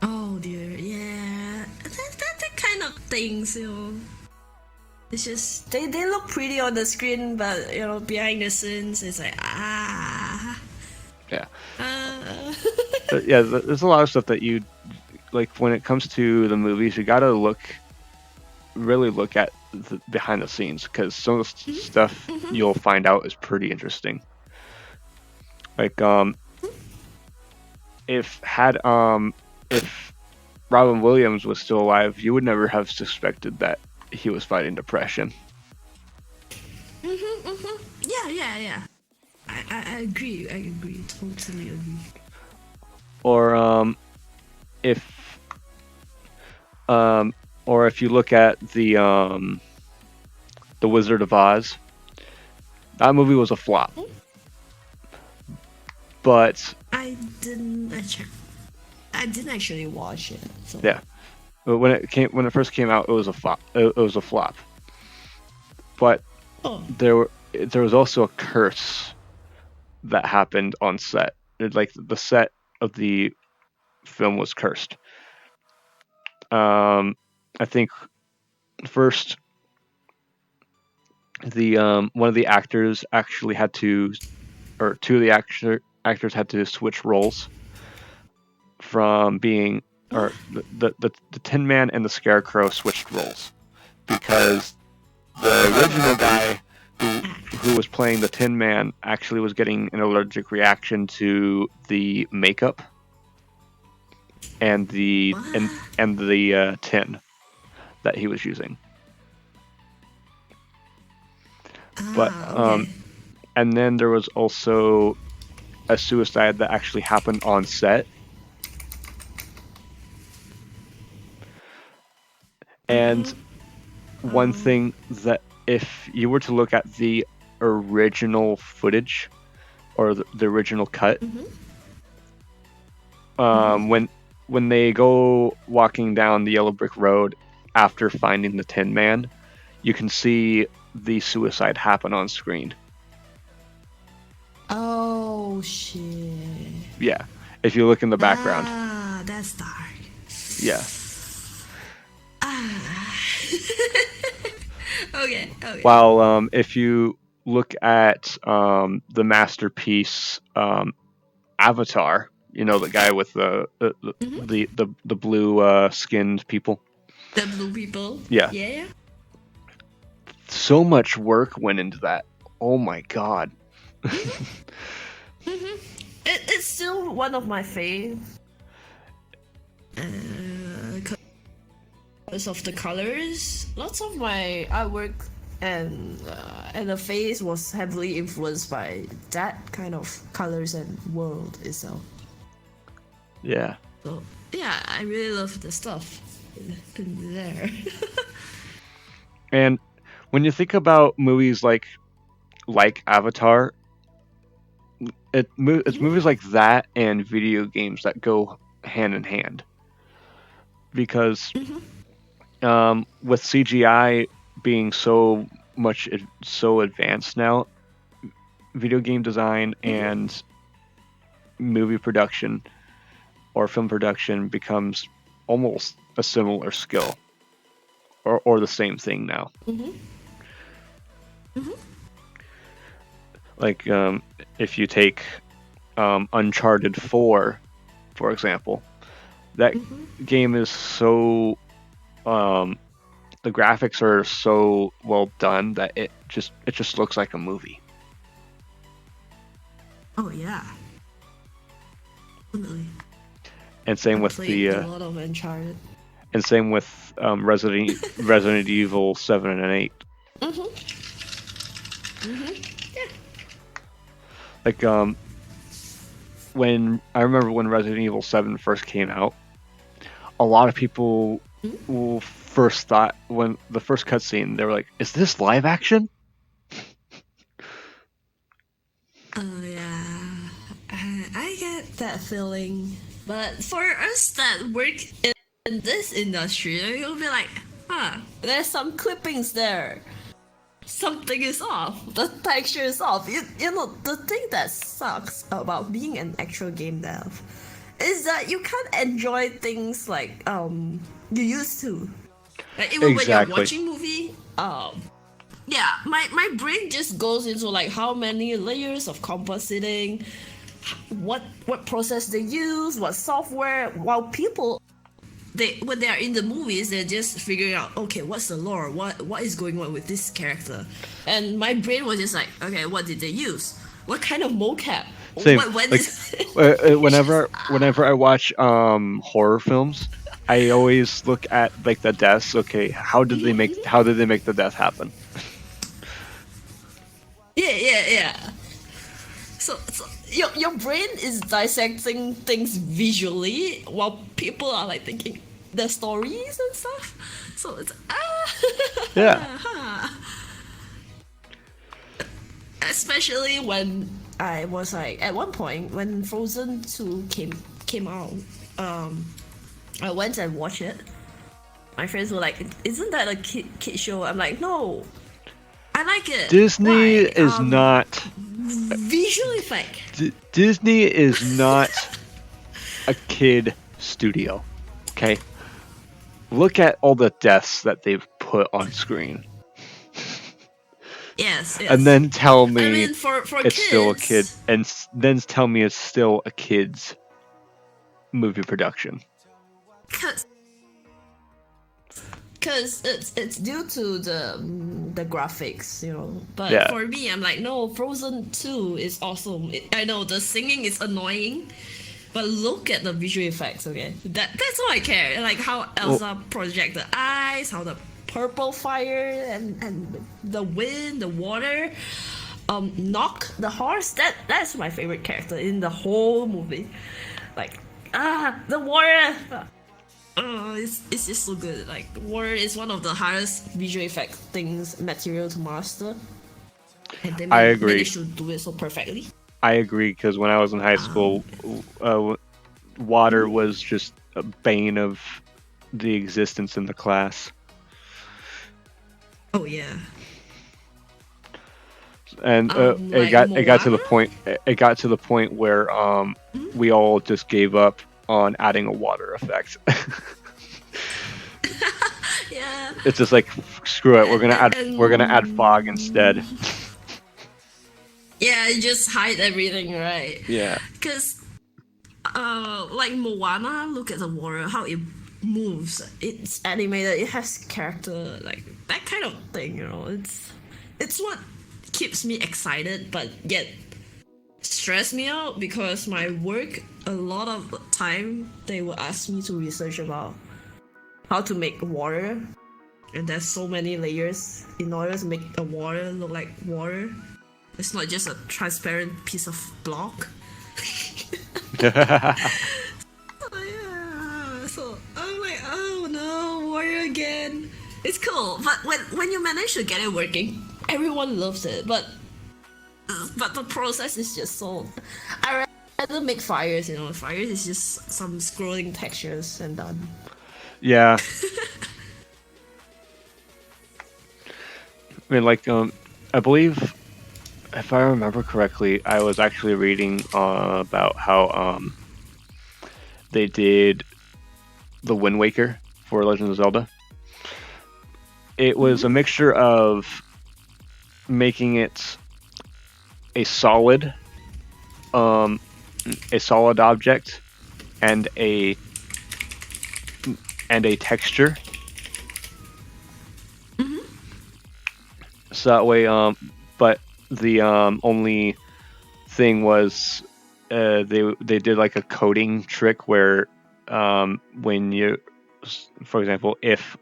Oh dear, yeah. That kind of things. It's just they look pretty on the screen, but behind the scenes it's like Yeah. uh. But yeah, there's a lot of stuff that you like when it comes to the movies. You gotta really look at the behind the scenes because some of the stuff you'll find out is pretty interesting. Like if Robin Williams was still alive, you would never have suspected that he was fighting depression. Yeah. I agree. I agree. Totally agree. Or if or if you look at the Wizard of Oz, that movie was a flop. But I didn't actually watch it. So. yeah, when it first came out, it was a flop. It was a flop. But there was also a curse that happened on set. Like the set of the film was cursed. I think first the one of the actors actually had to, or two of the actors had to switch roles from being, or the Tin Man and the Scarecrow switched roles because the original guy who was playing the Tin Man actually was getting an allergic reaction to the makeup and the tin that he was using. But okay. and then there was also a suicide that actually happened on set. And one thing that if you were to look at the original footage or the original cut, when they go walking down the yellow brick road after finding the Tin Man, you can see the suicide happen on screen. Oh shit. Yeah, if you look in the background. Ah, that's dark. Yeah. Okay. While if you look at the masterpiece Avatar, you know, the guy with the blue skinned people. The blue people. Yeah. Yeah. So much work went into that. Oh my god. It's still one of my faves. Because of the colors, lots of my artwork and the face was heavily influenced by that kind of colors and world itself. Yeah. So yeah, I really love the stuff in there. And when you think about movies like Avatar, it's movies like that and video games that go hand in hand. Because with CGI being so advanced now, video game design and movie production or film production becomes almost a similar skill or the same thing now. Like if you take Uncharted 4, for example, that game is so the graphics are so well done that it just looks like a movie. Oh yeah, definitely. And same with a lot of Uncharted. And same with Resident Evil 7 and 8. Yeah. Like when I remember when Resident Evil 7 first came out, a lot of people first thought when the first cutscene they were like, "Is this live action?" Oh yeah, I get that feeling. But for us that work in this industry, you'll be like, there's some clippings there. Something is off. The texture is off. You know, the thing that sucks about being an actual game dev is that you can't enjoy things like you used to. Like even when you're watching movie, yeah, my brain just goes into like how many layers of compositing, what process they use, what software, while people when they are in the movies, they're just figuring out, okay, what's the lore, what is going on with this character, and my brain was just like, okay, what did they use, what kind of mocap. Same. Whenever I watch horror films, I always look at like the deaths. Okay, how did they make the death happen? Yeah. So your brain is dissecting things visually while people are like thinking the stories and stuff. So it's yeah. Especially when I was like at one point when Frozen 2 came out, I went and watched it. My friends were like, "Isn't that a kid show?" I'm like, "No, I like it." Disney is not visual effect. Disney is not a kid studio. Okay, look at all the deaths that they've put on screen. Yes. And then tell me for it's kids, still a kid, and then tell me it's still a kid's movie production. Because it's due to the graphics, you know. But for me, I'm like, no, Frozen 2 is awesome. I know the singing is annoying, but look at the visual effects, okay? That's all I care. Like how Elsa project the eyes, how the purple fire and the wind, the water. Knock the horse. That's my favorite character in the whole movie. Like the warrior. It's just so good. Like the warrior is one of the hardest visual effect things material to master, and they I agree. managed to do it so perfectly. I agree because when I was in high school, water was just a bane of the existence in the class. Oh yeah. And Like it got to the Moana? point where we all just gave up on adding a water effect. Yeah. It's just like screw it, we're gonna add fog And instead. yeah, you just hide everything, right? Yeah. Because like Moana, look at the water, how it moves. It's animated, it has character, like that kind of thing, you know. It's what keeps me excited but yet stress me out, because my work, a lot of the time they will ask me to research about how to make water, and there's so many layers in order to make a water look like water. It's not just a transparent piece of block. Oh, yeah. So I'm like, oh no, water again. It's cool, but when you manage to get it working, everyone loves it. But the process is just so. I rather make fires. You know, fires is just some scrolling textures and done. Yeah. I mean, like, I believe, if I remember correctly, I was actually reading about how they did the Wind Waker for Legend of Zelda. It was a mixture of making it a solid object and a texture. So that way, but the only thing was they did like a coding trick where when you, for example, if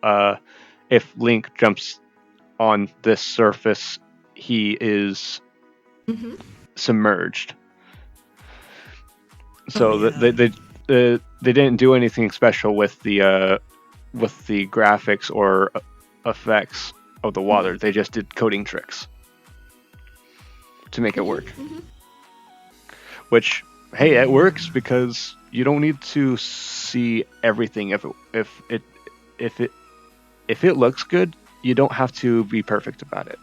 Link jumps on this surface, he is submerged. So they didn't do anything special with the graphics or effects of the water. They just did coding tricks to make it work. Which, hey, it works because you don't need to see everything. If it looks good, you don't have to be perfect about it.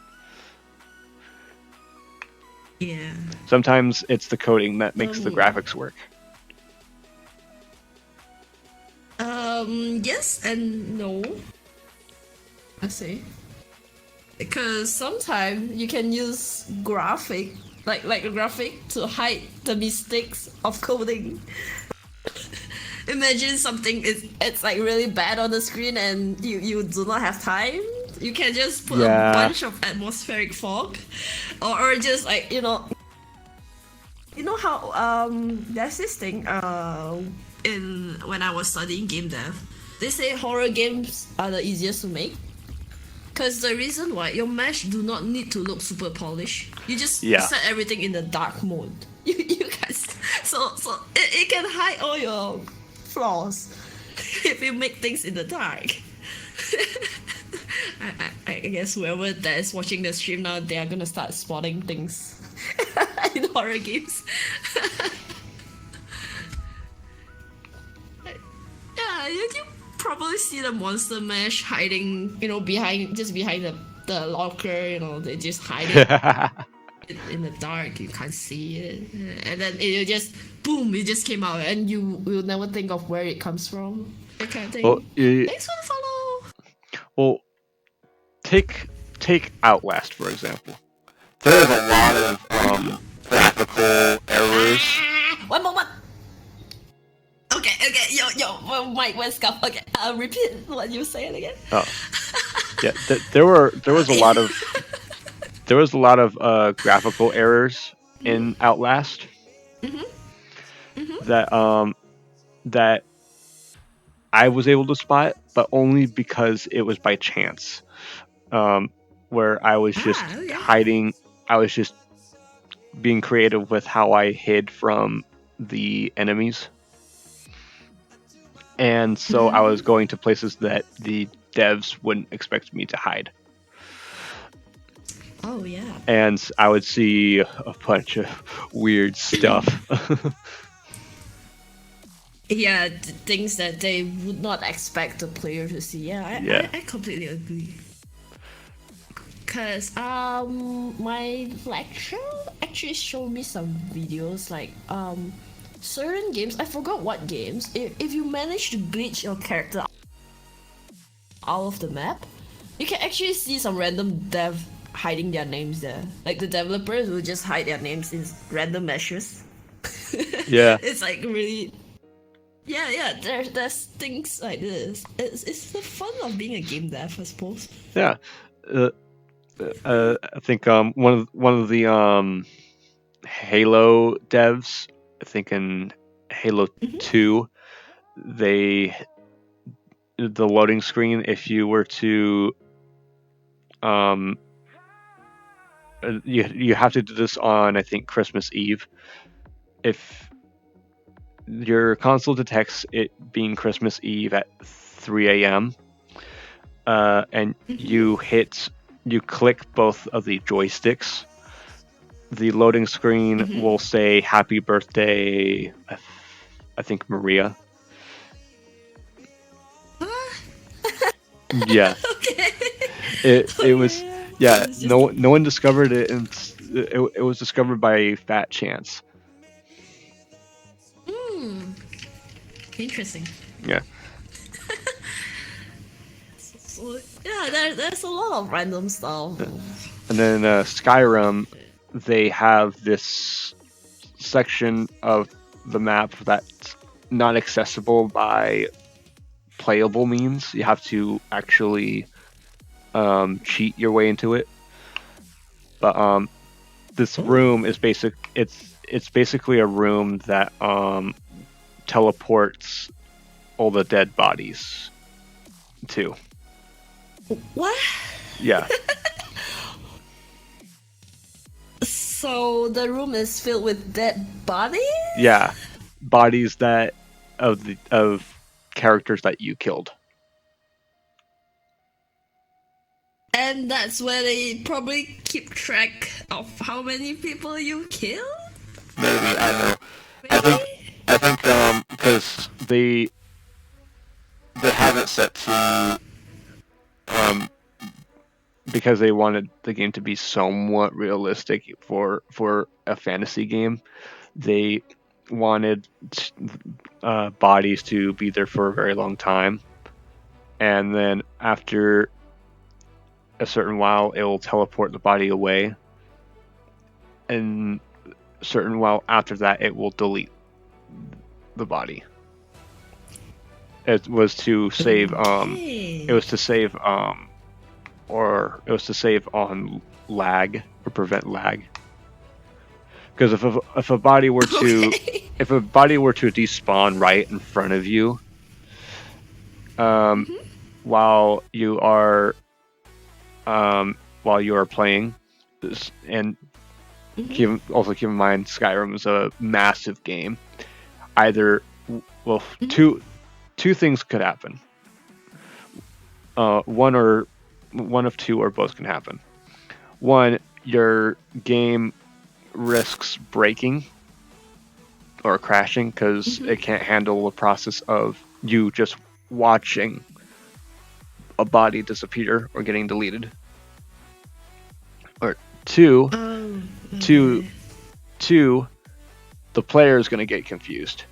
Yeah. Sometimes it's the coding that makes the graphics work. Yes and no. I see. Because sometimes you can use graphic, like a graphic, to hide the mistakes of coding. Imagine something it's like really bad on the screen and you do not have time. You can just put a bunch of atmospheric fog, or just like you know how there's this thing in when I was studying game dev, they say horror games are the easiest to make. Because the reason why your mesh do not need to look super polished. You just set everything in the dark mode. You guys, so it can hide all your flaws if you make things in the dark. I guess whoever that is watching the stream now, they are gonna start spotting things in horror games. Yeah, you probably see the monster mesh hiding, behind the locker. They just hide it in the dark. You can't see it, and then it just boom, it just came out, and you will never think of where it comes from. That kind of thing. Well, Thanks for the follow. Well, take Outlast for example. There's a lot of graphical errors. One moment. Okay, yo, Mike, what's up? Okay, I'll repeat what you said again. Oh, yeah. There was a lot of graphical errors in Outlast. That I was able to spot, but only because it was by chance. Where I was just hiding. I was just being creative with how I hid from the enemies. And so I was going to places that the devs wouldn't expect me to hide. Oh yeah. And I would see a bunch of weird stuff. Yeah, things that they would not expect the player to see. Yeah, Yeah. I completely agree. Cause my lecturer actually showed me some videos like certain games. I forgot what games. If you manage to glitch your character out of the map, you can actually see some random dev hiding their names there. Like the developers will just hide their names in random meshes. Yeah. It's like really. Yeah. There's things like this. It's the fun of being a game dev, I suppose. Yeah. I think one of the Halo devs, I think in Halo 2, they the loading screen, if you were to you have to do this on, I think, Christmas Eve. If your console detects it being Christmas Eve at 3 a.m. And you click both of the joysticks, the loading screen will say "Happy Birthday," I think Maria. Yeah. Okay. It was no one discovered it, and it was discovered by fat chance. Interesting. Yeah. So, yeah, there's a lot of random stuff. And then Skyrim, they have this section of the map that's not accessible by playable means. You have to actually cheat your way into it. But this room is basic. It's basically a room that teleports all the dead bodies to. What? Yeah. So the room is filled with dead bodies? Yeah. Bodies that of characters that you killed. And that's where they probably keep track of how many people you killed? Maybe, I don't know. Maybe? I think because they have it set to because they wanted the game to be somewhat realistic for a fantasy game. They wanted bodies to be there for a very long time, and then after a certain while, it will teleport the body away, and a certain while after that, it will delete the body. It was to save Okay. it was to save or it was to save on lag or prevent lag. Because if a body were to Okay. if a body were to despawn right in front of you, while you are playing, and also keep in mind Skyrim is a massive game. Either two things could happen. One of two or both can happen. One, your game risks breaking or crashing because it can't handle the process of you just watching a body disappear or getting deleted. Or two, the player is going to get confused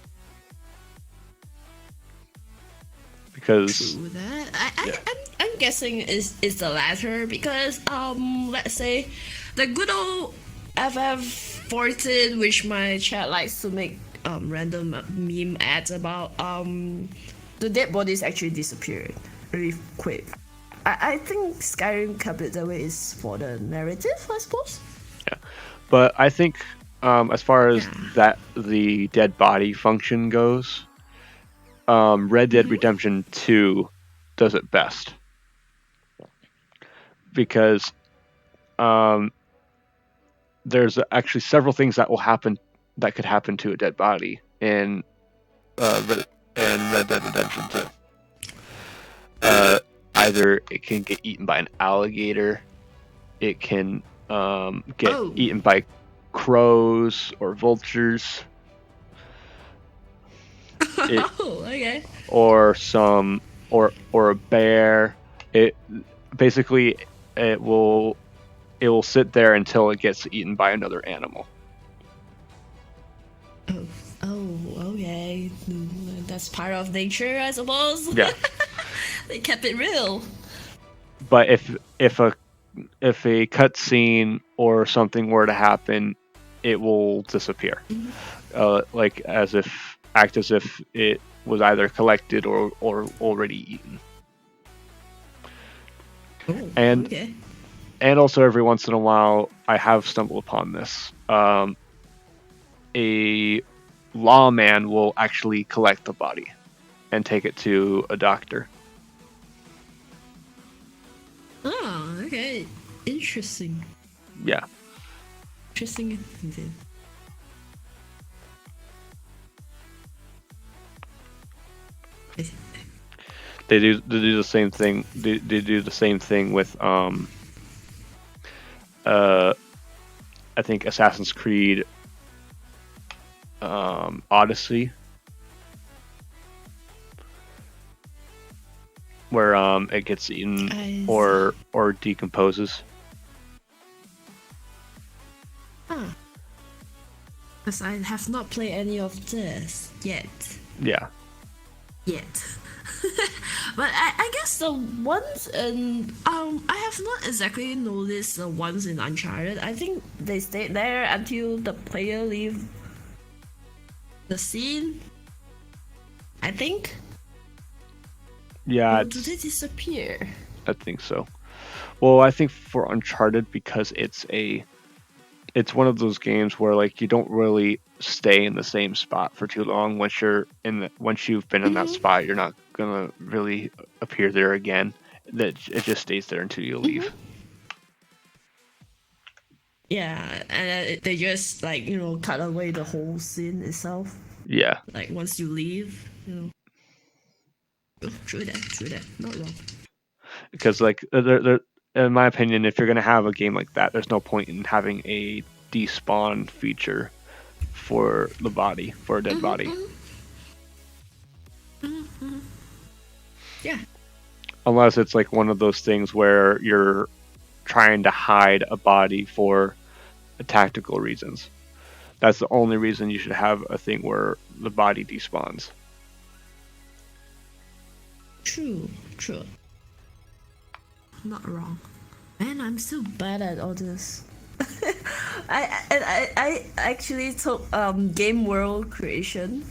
because True that. I'm guessing is the latter because let's say the good old FF14, which my chat likes to make random meme ads about, the dead bodies actually disappeared really quick. I think Skyrim kept it that way is for the narrative, I suppose. Yeah, but I think as far as that the dead body function goes, Red Dead Redemption 2 does it best because there's actually several things that could happen to a dead body in Red Dead Redemption 2. Either it can get eaten by an alligator, it can get eaten by crows or vultures. Okay. Or a bear. It basically it will sit there until it gets eaten by another animal. Okay. That's part of nature, I suppose. Yeah. They kept it real. But if a cutscene or something were to happen, it will disappear. Like act as if it was either collected or already eaten. And also every once in a while, I have stumbled upon this. A lawman will actually collect the body and take it to a doctor. Oh, okay. Interesting. Yeah. Interesting. They do the same thing. They do the same thing with I think Assassin's Creed Odyssey, where it gets eaten or decomposes. Because I have not played any of this yet. Yeah. But I guess the ones in I have not exactly noticed the ones in Uncharted. I think they stayed there until the player leave the scene. I think. Yeah. Or do they disappear? I think so. Well, I think for Uncharted, because it's one of those games where like you don't really stay in the same spot for too long. Once you've been in that spot, you're not gonna really appear there again. That it just stays there until you leave. Yeah, and they just like cut away the whole scene itself. Yeah. Like once you leave, True that. Not wrong. Because like there, in my opinion, if you're gonna have a game like that, there's no point in having a despawn feature for the body, for a dead body. Yeah. Unless it's like one of those things where you're trying to hide a body for tactical reasons. That's the only reason you should have a thing where the body despawns. True. Not wrong. Man, I'm so bad at all this. I actually took game world creation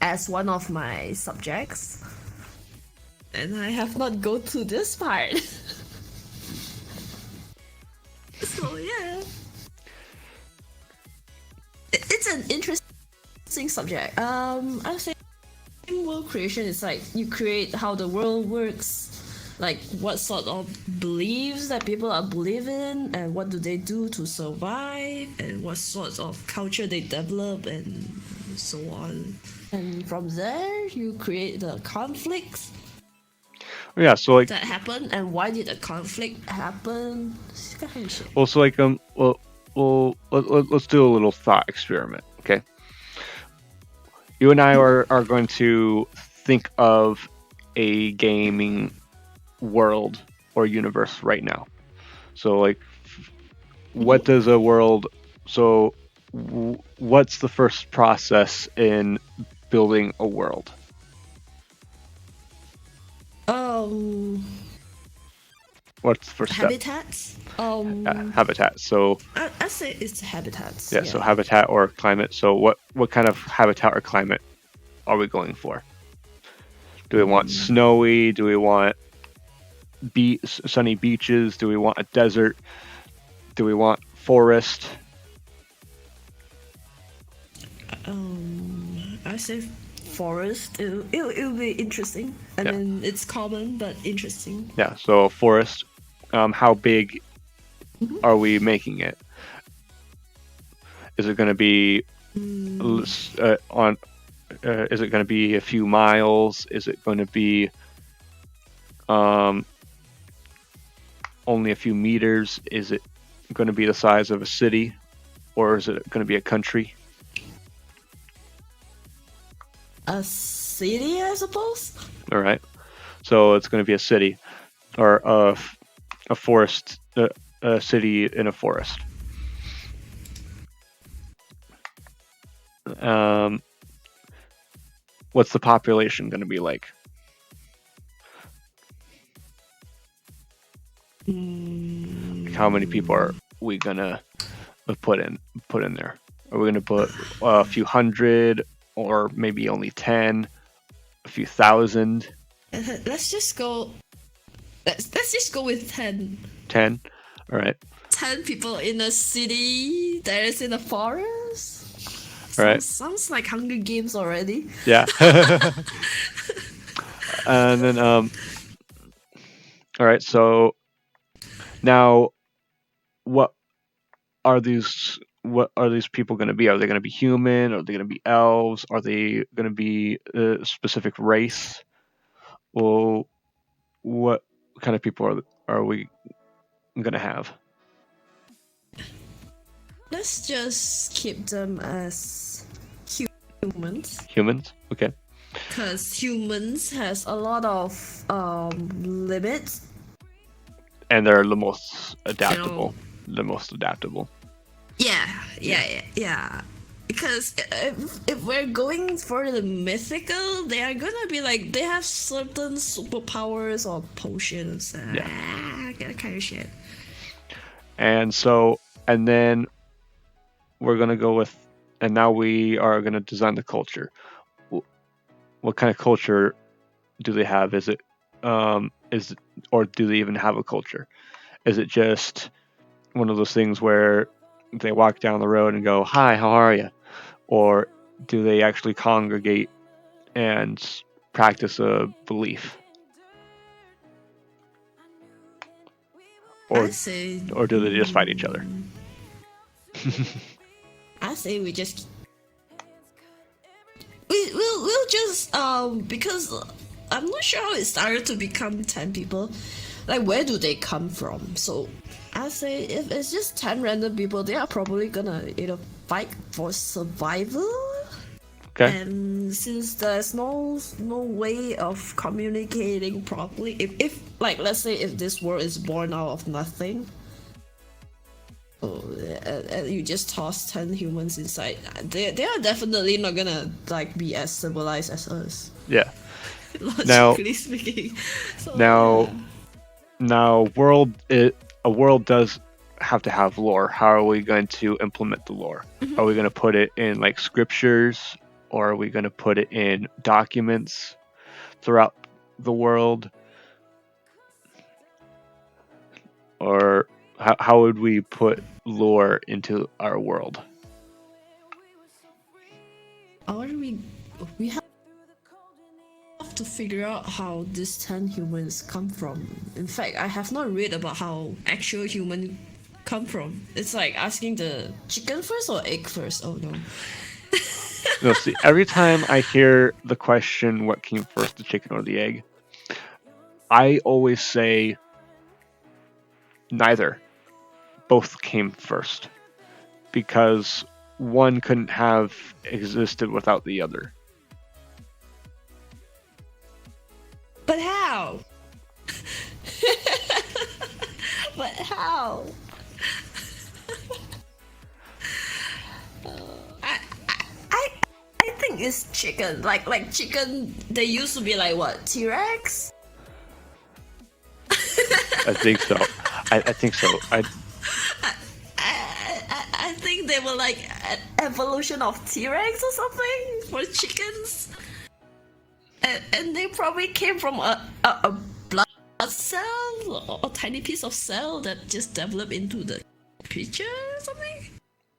as one of my subjects, and I have not go to this part. So yeah, it's an interesting subject. I say game world creation is like you create how the world works, like what sort of beliefs that people are believing, and what do they do to survive, and what sorts of culture they develop, and so on. And from there, you create the conflicts. Yeah, so like that happen, and why did the conflict happen? Well, so like let's do a little thought experiment, okay? You and I are going to think of a gaming world or universe right now. So like, what does a world? So, what's the first process in building a world? What's the first habitats? step? Habitats. So I say it's habitats. Yeah, so habitat or climate. So what kind of habitat or climate are we going for? Do we want snowy? Do we want sunny beaches? Do we want a desert? Do we want forest? I say forest. It'll be interesting. I mean, it's common but interesting. Yeah, so forest. How big are we making it? Is it going to be on? Is it going to be a few miles? Is it going to be only a few meters? Is it going to be the size of a city, or is it going to be a country? A city, I suppose. All right. So it's going to be a city, or a forest, a city in a forest. What's the population going to be like? How many people are we gonna put in there? Are we gonna put a few hundred, or maybe only 10, a few thousand? Let's just go. Let's just go with 10. 10. All right. 10 people in a city that is in a forest. All right. Sounds like Hunger Games already. Yeah. And then all right. So now, what are these people going to be? Are they going to be human? Are they going to be elves? Are they going to be a specific race? Well, what kind of people are we going to have? Let's just keep them as humans. Humans? Okay. Because humans has a lot of limits. And they're the most adaptable. The most adaptable. Yeah. Because if we're going for the mythical, they are gonna be like, they have certain superpowers or potions. That kind of shit. And so, and then we're gonna go with, and now we are gonna design the culture. What kind of culture do they have? Is it, or do they even have a culture? Is it just one of those things where they walk down the road and go, "Hi, how are you?" Or do they actually congregate and practice a belief? Or do they just fight each other? I say we just we'll just because I'm not sure how it started to become 10 people. Like, where do they come from? So I say if it's just 10 random people, they are probably gonna fight for survival. Okay. And since there's no way of communicating properly, if like, let's say if this world is born out of nothing, and you just toss 10 humans inside, they are definitely not gonna like be as civilized as us. Yeah. Logically speaking. So, now a world does have to have lore. How are we going to implement the lore? Mm-hmm. Are we going to put it in like scriptures, or are we going to put it in documents throughout the world? Or how would we put lore into our world? We have to figure out how these 10 humans come from. In fact, I have not read about how actual humans come from. It's like asking the chicken first or egg first. Oh no. No, see, every time I hear the question, what came first, the chicken or the egg, I always say neither. Both came first. Because one couldn't have existed without the other. But how? But how? I think it's chicken. Like chicken, they used to be like what? T-Rex? I think so. I think so. I think they were like an evolution of T-Rex or something for chickens. And they probably came from a blood cell or a tiny piece of cell that just developed into the creature or something.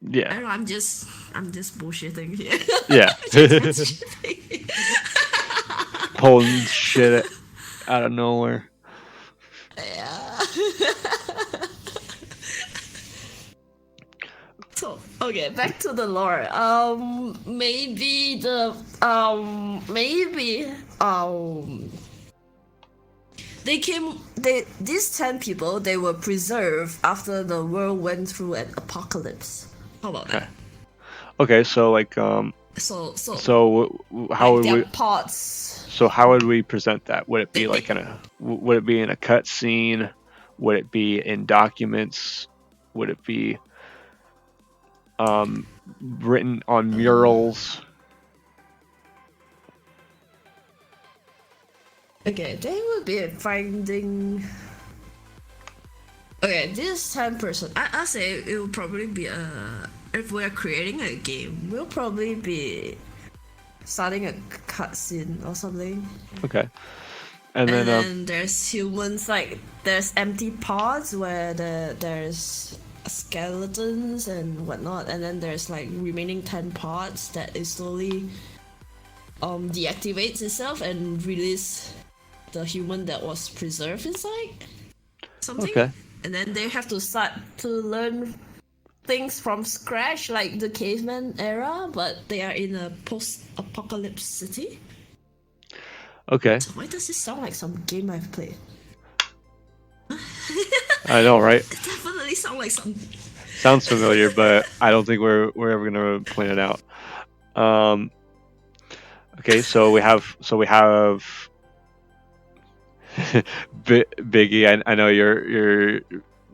Yeah. I don't know, I'm just bullshitting here. Yeah. Pulling shit out of nowhere. Yeah. So Okay, back to the lore. Maybe these 10 people, they were preserved after the world went through an apocalypse. How about Okay. that? Okay, so like So how like would their we parts. so how would we present that? Would it be They, like would it be in a cutscene? Would it be in documents? Would it be written on murals? okay, they will be finding. Okay, this 10 person. I say it will probably be if we're creating a game, we'll probably be starting a cutscene or something. Okay. And And then then there's humans, like there's empty pods where there's skeletons and whatnot, and then there's like remaining 10 pods that is slowly deactivates itself and release the human that was preserved inside something. okay. And then they have to start to learn things from scratch, like the caveman era, but they are in a post-apocalypse city. Okay. So why does this sound like some game I've played? I know, right? It definitely sounds like some. Sounds familiar, but I don't think we're ever gonna point it out. Okay, so we have Biggie. I know you're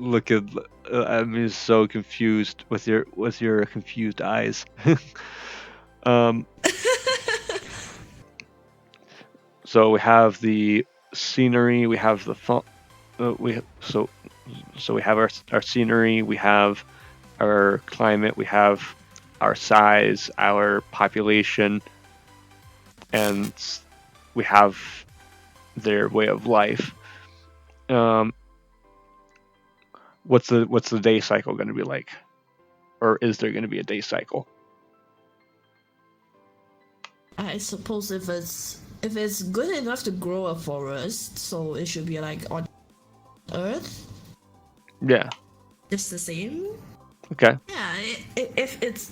looking. I'm so confused with your confused eyes. So we have the scenery. We have the font. So we have our scenery. We have our climate. We have our size, our population, and we have their way of life. What's the day cycle going to be like, or is there going to be a day cycle? I suppose if it's good enough to grow a forest, so it should be like on Earth. Yeah. Just the same. Okay. Yeah. If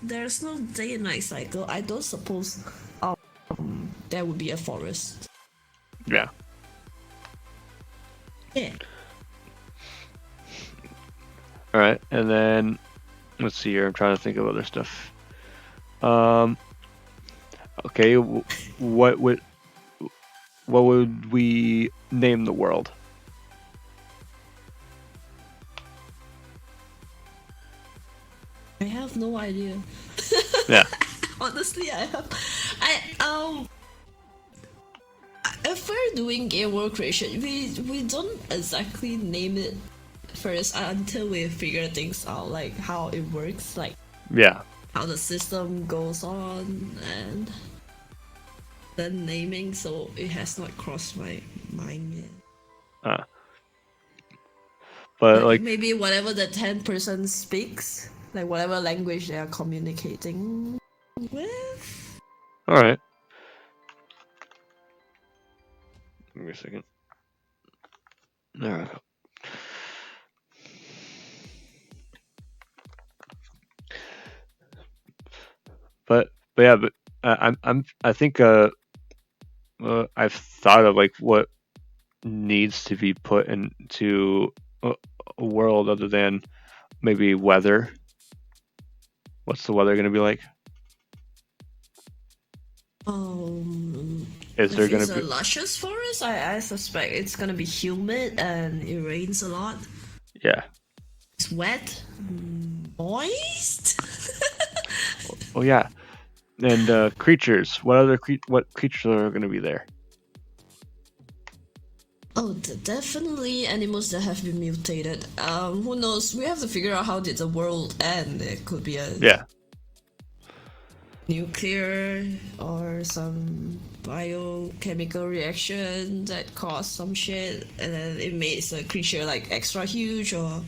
there's no day and night cycle, I don't suppose there would be a forest. Yeah. Yeah. All right, and then let's see here. I'm trying to think of other stuff. Okay, what would we name the world? I have no idea. Yeah. Honestly, if we're doing game world creation, we don't exactly name it first until we figure things out, like how it works, like Yeah. how the system goes on, and then naming. So it has not crossed my mind yet. But like maybe whatever the 10% speaks, like whatever language they are communicating with. all right. Give me a second. There we go. But yeah, but I think I've thought of like what needs to be put into a world other than maybe weather. What's the weather going to be like? Is there If going it's to a be? luscious forest, I suspect it's gonna be humid and it rains a lot. Yeah. It's wet, moist. Oh yeah. And creatures. What creatures are going to be there? Oh, definitely animals that have been mutated. Who knows? We have to figure out how did the world end. It could be a Yeah. nuclear or some biochemical reaction that caused some shit, and then it makes a creature like extra huge, or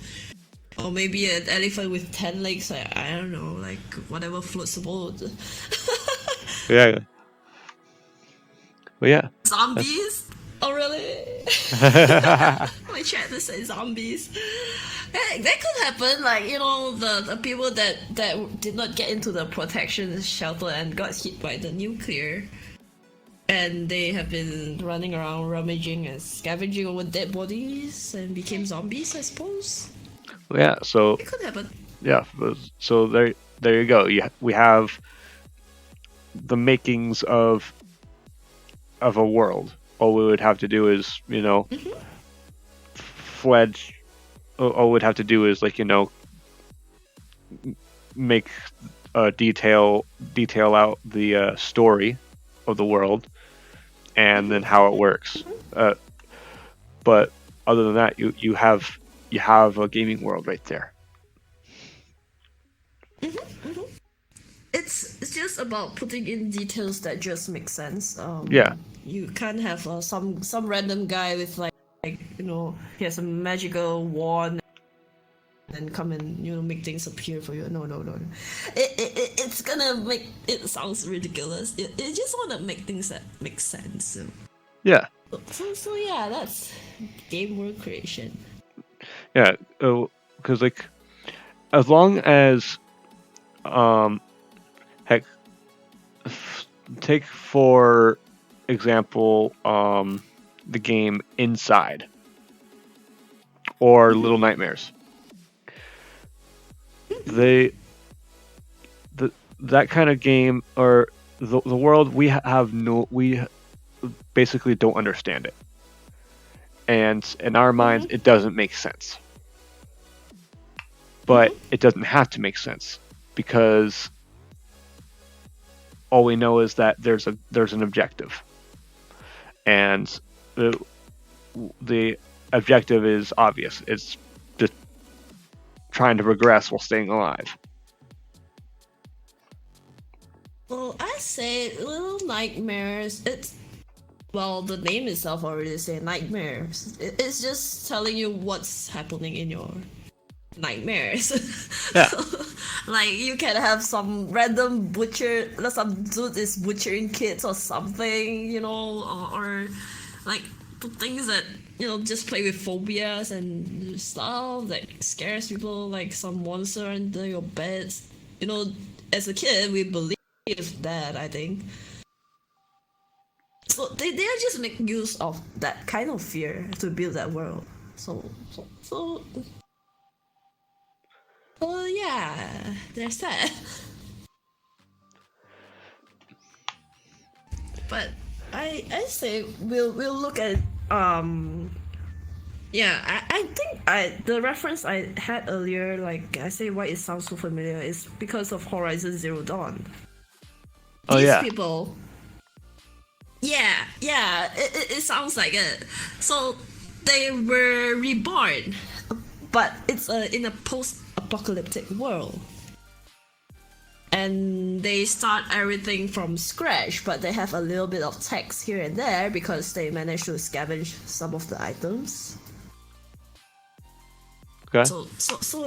maybe an elephant with 10 legs. I don't know, like whatever floats the boat. Yeah. Well, yeah. Zombies. Oh really? My chat just says zombies. That could happen. Like the people that did not get into the protection shelter and got hit by the nuclear, and they have been running around rummaging and scavenging over dead bodies and became zombies. I suppose Yeah. So it could happen. yeah. So there you go. We have the makings of a world. All we would have to do is fledge. All we'd have to do is make detail out the story of the world and then how it works. But other than that, you have a gaming world right there. It's just about putting in details that just make sense. Yeah. You can't have some random guy with he has a magical wand and come and make things appear for you. No. It's gonna make it sounds ridiculous. It just wanna make things that make sense. Yeah. So yeah, that's game world creation. Yeah. Because as long as heck, take for example the game Inside or Little Nightmares. That kind of game, or the world, we basically don't understand it, and in our minds it doesn't make sense, but it doesn't have to make sense because all we know is that there's an objective, and the objective is obvious. It's just trying to progress while staying alive. Well, I say Little Nightmares. The name itself already say nightmares. It's just telling you what's happening in your nightmares. Yeah. Like you can have some random butcher, some dude is butchering kids or something, or like things that just play with phobias and stuff that scares people, like some monster under your beds. As a kid, we believe that, I think. So they are just making use of that kind of fear to build that world. So yeah, there's that. But I say we'll look at yeah, I think the reference I had earlier, like I say why it sounds so familiar, is because of Horizon Zero Dawn. Oh These yeah. people, yeah, it sounds like it. So they were reborn, but it's in a post-apocalyptic world, and they start everything from scratch. But they have a little bit of text here and there because they managed to scavenge some of the items. Okay. So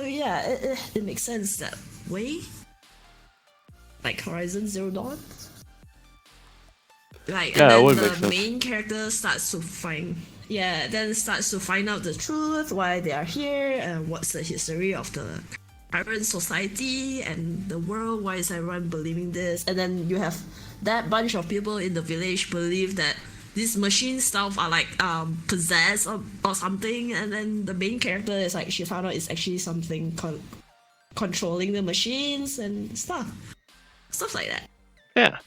yeah, it makes sense that way. Like Horizon Zero Dawn. Like, Yeah, and it would then make the sense. main character starts to find out the truth, why they are here, and what's the history of the current society and the world. Why is everyone believing this? And then you have that bunch of people in the village believe that these machine stuff are like possessed or something, and then the main character is like, she found out it's actually something controlling the machines and stuff like that. Yeah.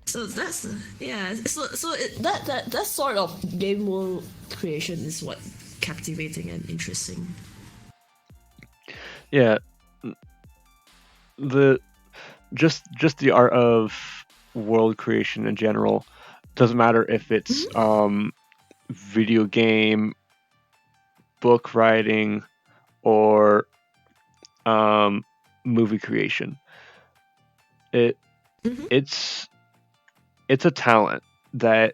So that's that sort of game world creation is what captivating and interesting. Yeah. Just the art of world creation in general doesn't matter if it's video game, book writing, or movie creation. It's a talent that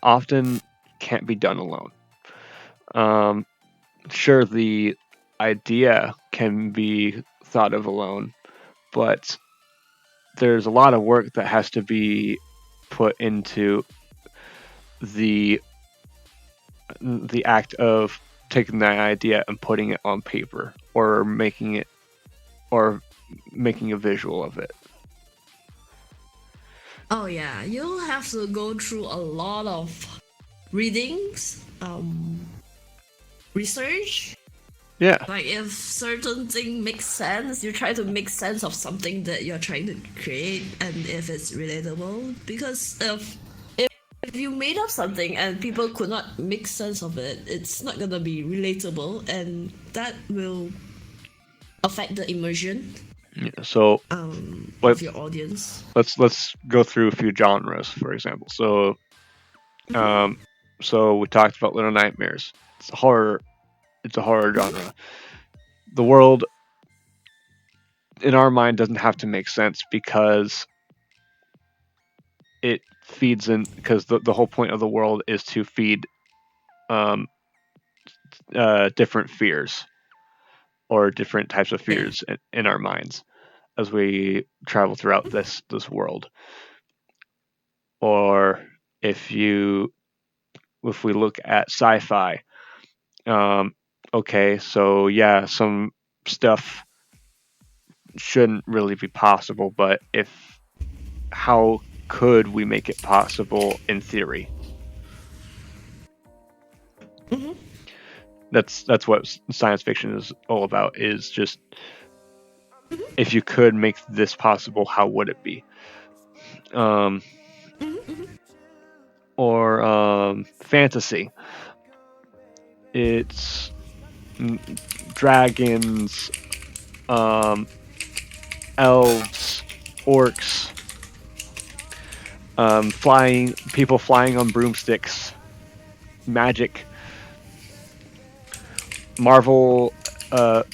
often can't be done alone. Sure, the idea can be thought of alone, but there's a lot of work that has to be put into the act of taking that idea and putting it on paper or making a visual of it. Oh yeah, you'll have to go through a lot of readings, research. Yeah. Like if certain thing makes sense, you try to make sense of something that you're trying to create, and if it's relatable. Because if you made up something and people could not make sense of it, it's not gonna be relatable, and that will affect the immersion So of your audience. let's go through a few genres, for example. So so we talked about Little Nightmares. It's a horror genre. The world in our mind doesn't have to make sense because it feeds in, because the whole point of the world is to feed different fears or different types of fears in our minds as we travel throughout this world. Or if we look at sci-fi, okay, so yeah, some stuff shouldn't really be possible, but how could we make it possible in theory? That's what science fiction is all about, is just if you could make this possible, how would it be? Or fantasy. It's dragons, elves, orcs, people flying on broomsticks, magic. Marvel, the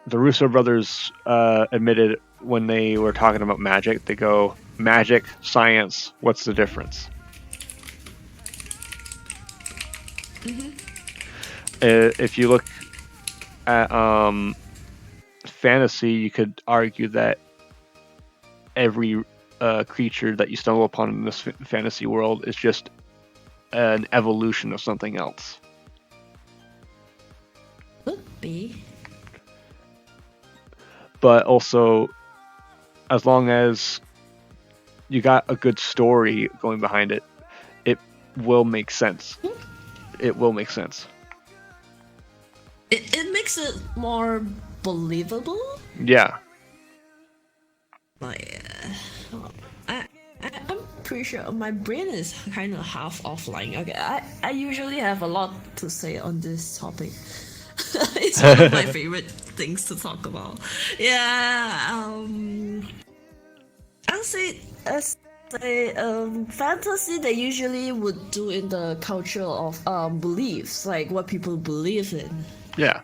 Russo brothers admitted when they were talking about magic, they go, magic, science, what's the difference? If you look at fantasy, you could argue that every creature that you stumble upon in this fantasy world is just an evolution of something else. Could be. But also, as long as you got a good story going behind it, it will make sense. It will make sense. It makes it more believable. Yeah. Like, I'm pretty sure my brain is kind of half offline. Okay, I usually have a lot to say on this topic. It's one of my favorite things to talk about. Yeah, I'll say fantasy they usually would do in the culture of beliefs, like what people believe in. Yeah.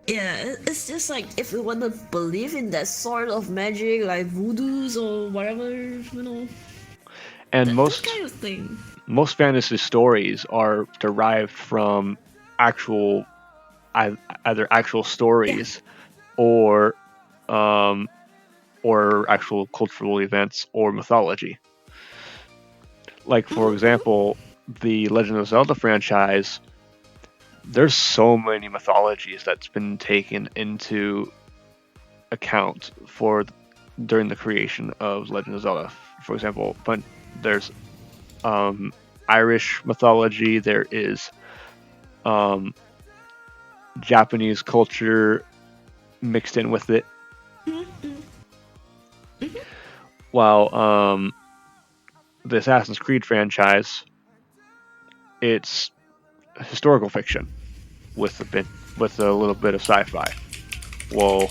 Yeah, it's just like if you want to believe in that sort of magic, like voodoos or whatever, you know. And that kind of thing. Most fantasy stories are derived from actual, either actual stories, or actual cultural events or mythology. Like, for example, the Legend of Zelda franchise, there's so many mythologies that's been taken into account during the creation of Legend of Zelda. For example, but there's Irish mythology, there is Japanese culture mixed in with it. While the Assassin's Creed franchise, it's historical fiction with a little bit of sci-fi. Well,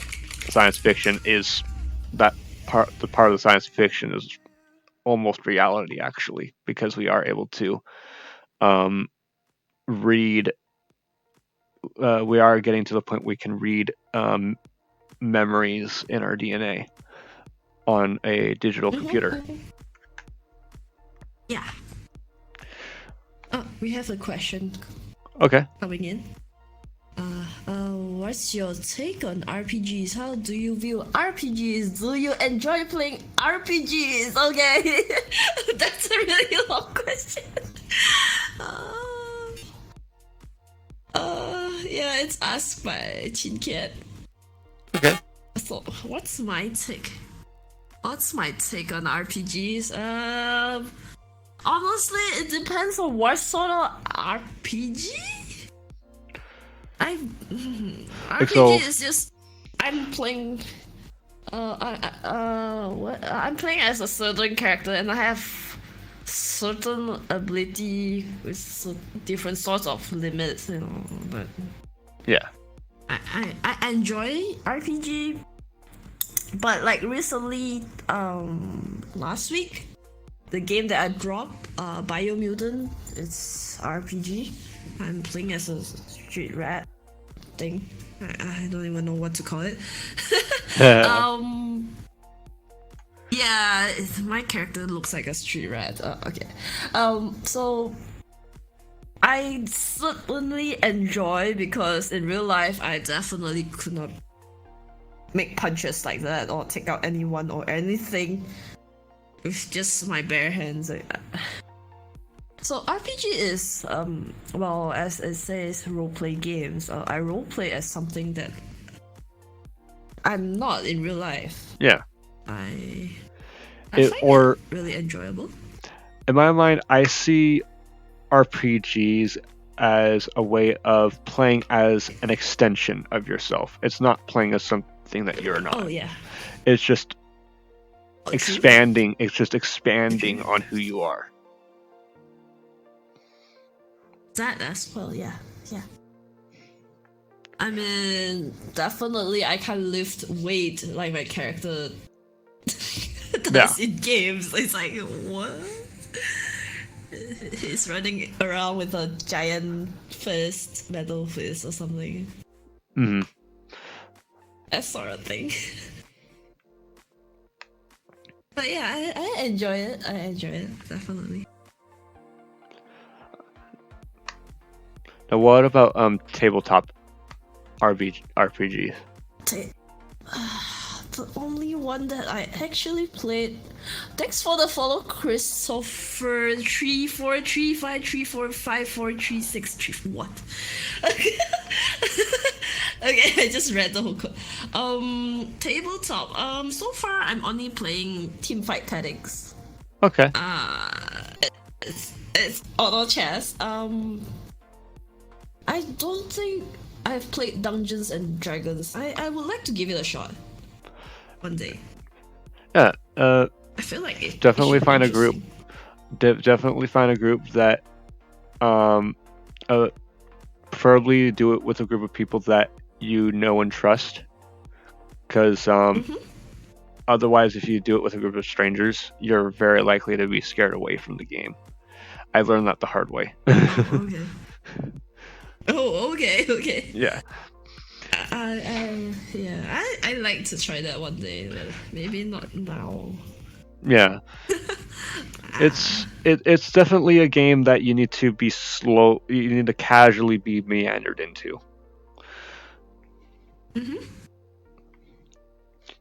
science fiction is the part of the science fiction is almost reality, actually, because we are able to read. We are getting to the point we can read memories in our DNA on a digital computer. Yeah. Oh, we have a question. Okay. Coming in. What's your take on RPGs? How do you view RPGs? Do you enjoy playing RPGs? Okay, that's a really ask my chin cat. Okay. So, what's my take? What's my take on RPGs? Honestly, it depends on what sort of RPG. RPG is just I'm playing. I'm playing as a certain character, and I have certain ability with different sorts of limits, you know. But yeah, I enjoy RPG, but like recently, last week, the game that I dropped, Biomutant, it's RPG. I'm playing as a street rat thing. I don't even know what to call it. Yeah, my character looks like a street rat. Okay. So I certainly enjoy, because in real life I definitely could not make punches like that or take out anyone or anything with just my bare hands. So RPG is well, as it says, role-play games. I role-play as something that I'm not in real life. Yeah. I find it really enjoyable. In my mind, I see RPGs as a way of playing as an extension of yourself. It's not playing as something that you're not. Oh yeah. It's just expanding. It's just expanding on who you are. That as well, yeah. I mean, definitely I can lift weight like my character does in games. It's like, what? He's running around with a giant fist, metal fist or something. Mm-hmm. That sort of thing. But yeah, I enjoy it. I enjoy it, definitely. Now, what about tabletop RPGs? The only one that I actually played. Thanks for the follow, Christopher 3435345436. What? Okay, I just read the whole code. Tabletop. So far I'm only playing Teamfight Tactics. Okay. It's auto chess. I don't think I've played Dungeons and Dragons. I would like to give it a shot one day. Yeah. I feel like it definitely find a group. Definitely find a group that, preferably do it with a group of people that you know and trust. Because otherwise, if you do it with a group of strangers, you're very likely to be scared away from the game. I learned that the hard way. Oh, okay. Yeah. I like to try that one day, but maybe not now. Yeah. It's definitely a game that you need to be slow. You need to casually be meandered into.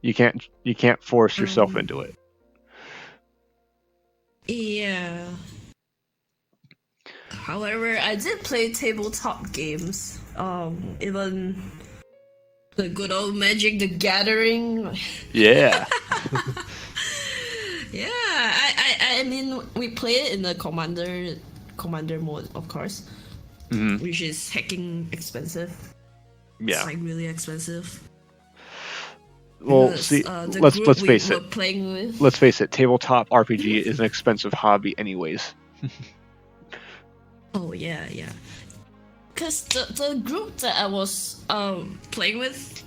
You can't force yourself into it. Yeah. However, I did play tabletop games. Even the good old Magic the Gathering. Yeah. Yeah, I mean, we play it in the commander mode, of course, which is hecking expensive. Yeah. It's like really expensive. Well, Because, see, let's face it. Let's face it. Tabletop RPG is an expensive hobby, anyways. Oh yeah. Because the group that I was playing with,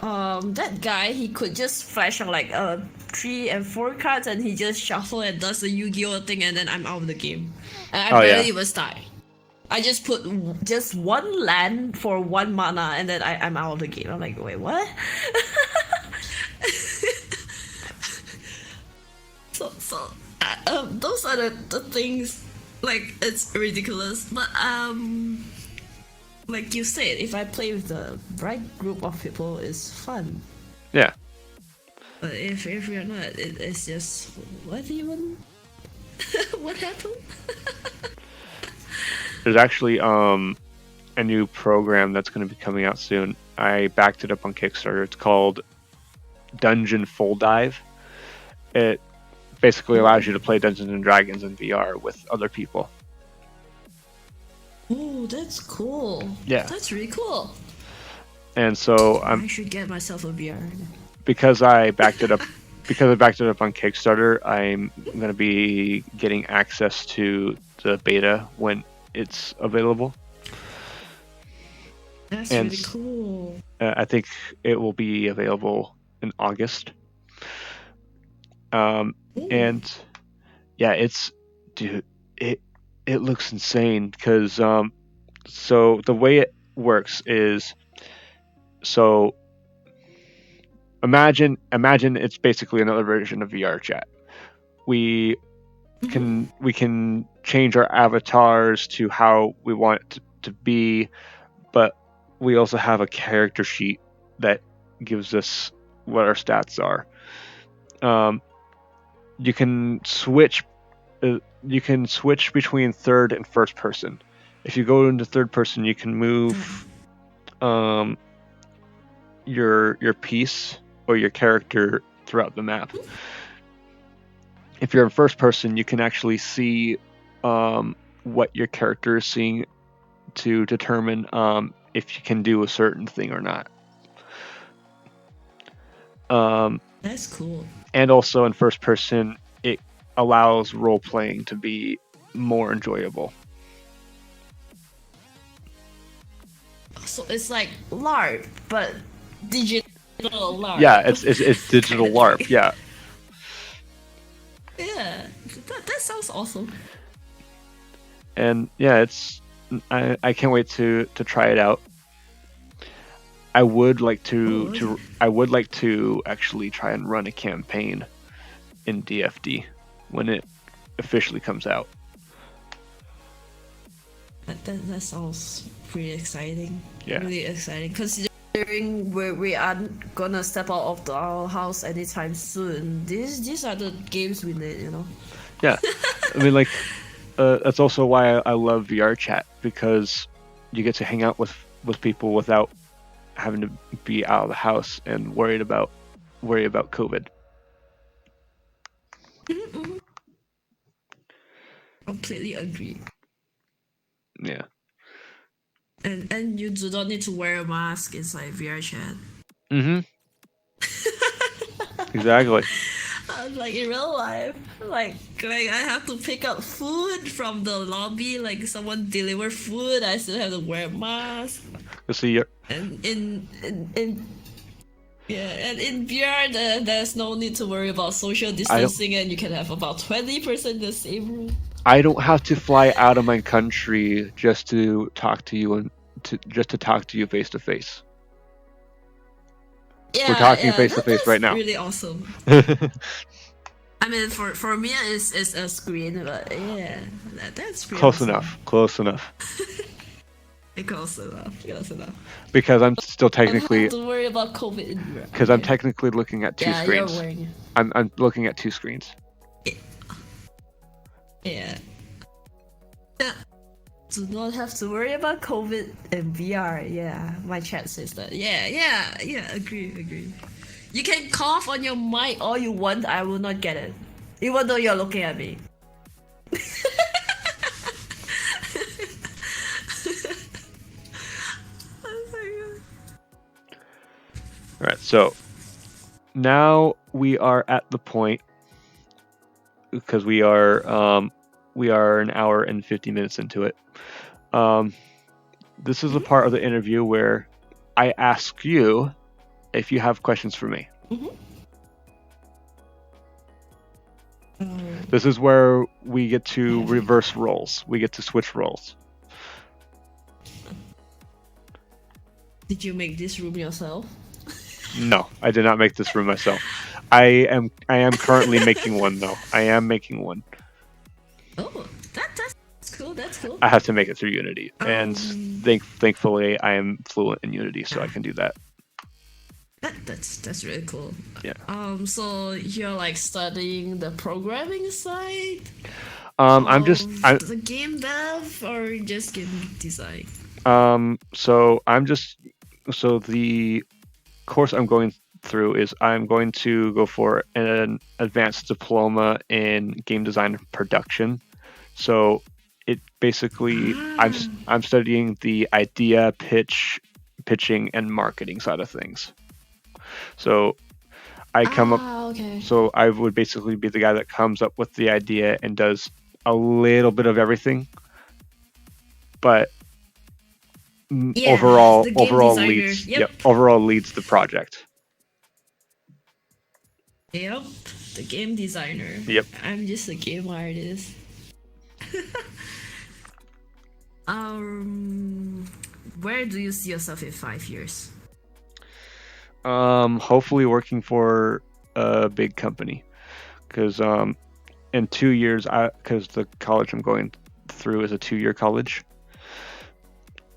that guy, he could just flash on like 3 and 4 cards, and he just shuffle and does the Yu-Gi-Oh thing, and then I'm out of the game. And I barely even start. I just put just one land for 1 mana, and then I'm out of the game. I'm like, wait, what? so those are the things. Like, it's ridiculous, but like you said, if I play with the right group of people, it's fun. Yeah. But if you're not, it's just, what even? What happened? There's actually a new program that's going to be coming out soon. I backed it up on Kickstarter. It's called Dungeon Full Dive. It basically allows you to play Dungeons and Dragons in VR with other people. Oh, that's cool. Yeah. That's really cool. And so I should get myself a VR. because I backed it up on Kickstarter, I'm going to be getting access to the beta when it's available. That's really cool. I think it will be available in August. And yeah, it looks insane because so the way it works is, so imagine it's basically another version of VR chat. We can change our avatars to how we want it to be, but we also have a character sheet that gives us what our stats are. You can switch between third and first person. If you go into third person, you can move your piece or your character throughout the map. If you're in first person, you can actually see what your character is seeing to determine if you can do a certain thing or not. That's cool. And also in first person, it allows role playing to be more enjoyable. So it's like LARP, but digital LARP. Yeah, it's digital LARP. Yeah. Yeah, that sounds awesome. And yeah, I can't wait to try it out. I would like to actually try and run a campaign in DFD when it officially comes out. That sounds pretty exciting. Yeah. Really exciting. Considering we aren't gonna step out of our house anytime soon. These are the games we need, you know. Yeah, I mean, like, that's also why I love VR chat, because you get to hang out with people without having to be out of the house and worry about COVID. Completely agree. Yeah. And you do not need to wear a mask inside VR chat. Exactly. Like in real life, like I have to pick up food from the lobby. Like someone deliver food, I still have to wear a mask. You see, And in VR, there's no need to worry about social distancing, and you can have about 20% in the same room. I don't have to fly out of my country just to talk to you and to talk to you face to face. Yeah, we're talking face to face right now. Really awesome. I mean, for me, it's a screen, but yeah, that's pretty close awesome. enough. Close enough. Close enough. Because I'm still technically. I don't have to worry about COVID. Because I'm technically looking at two screens. You're wearing. I'm looking at two screens. Yeah. Do not have to worry about COVID and VR. Yeah, my chat says that. Yeah. Agree. You can cough on your mic all you want. I will not get it, even though you're looking at me. All right, so now we are at the point, because we are an hour and 50 minutes into it. This is the part of the interview where I ask you if you have questions for me. This is where we get to reverse roles. We get to switch roles. Did you make this room yourself? No, I did not make this room myself. I am currently making one, though. I am making one. Oh, that's cool. That's cool. I have to make it through Unity, and thankfully I am fluent in Unity, so I can do that. That's really cool. Yeah. So you're like studying the programming side? I'm just the game dev or just game design? So the course I'm going through is I'm going to go for an advanced diploma in game design and production. So it basically I'm studying the idea, pitching, and marketing side of things. So I come up. Okay. So I would basically be the guy that comes up with the idea and does a little bit of everything, but Yeah, overall the game designer. leads. Yep. Overall leads the project. Yep. The game designer. Yep. I'm just a game artist. Where do you see yourself in 5 years? Hopefully working for a big company, because in 2 years, because the college I'm going through is a 2-year college,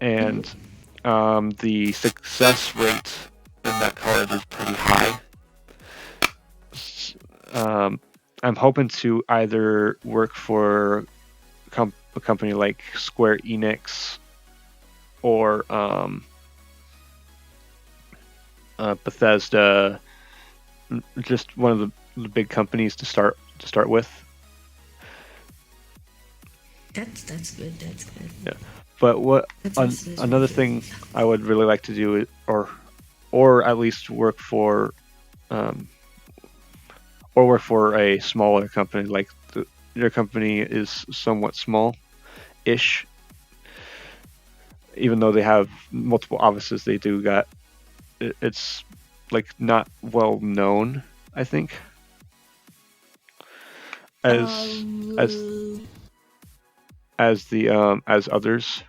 and the success rate in that college is pretty high. I'm hoping to either work for a company like Square Enix or Bethesda, just one of the big companies to start with. That's good. That's good. Yeah, but another thing I would really like to do is, or at least work for a smaller company. Like your company is somewhat small-ish, even though they have multiple offices. They do got it's like not well known, I think, as others.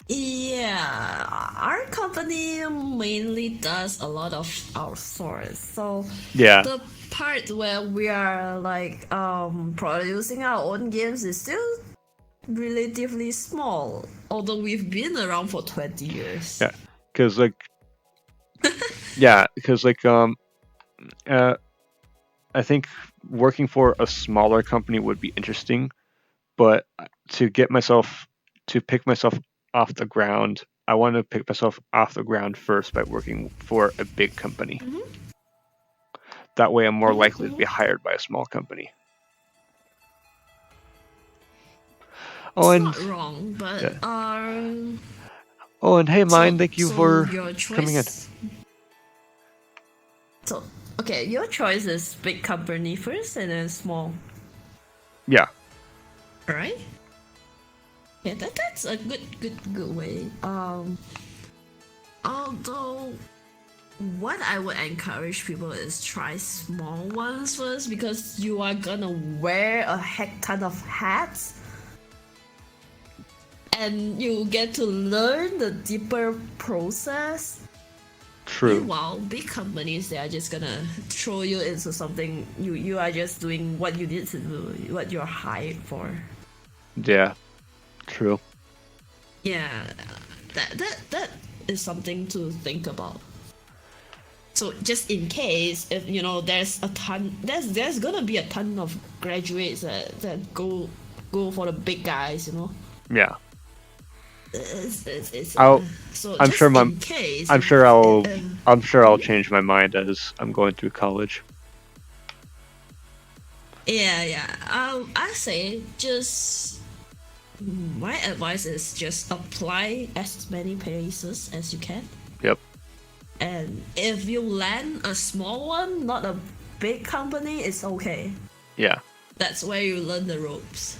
Yeah, our company mainly does a lot of outsource. So Yeah, the part where we are like producing our own games is still relatively small, although we've been around for 20 years. yeah, because I think working for a smaller company would be interesting, but to pick myself off the ground, I want to pick myself off the ground first by working for a big company. That way I'm more likely to be hired by a small company. It's not wrong, but yeah. Oh, and hey, Mine, thank you for coming in. So, okay, your choice is big company first and then small. Yeah. Alright? Yeah, that's a good way. Although what I would encourage people is try small ones first, because you are gonna wear a heck ton of hats and you get to learn the deeper process. True. Meanwhile, big companies, they are just gonna throw you into something. You are just doing what you need to do, what you're hired for. Yeah. True. Yeah, that is something to think about. So just in case, if there's gonna be a ton of graduates that go for the big guys, Yeah. So I'm sure in case, I'm sure I'll change my mind as I'm going through college. Yeah. I say just my advice is just apply as many places as you can. Yep. And if you land a small one, not a big company, it's okay. Yeah. That's where you learn the ropes.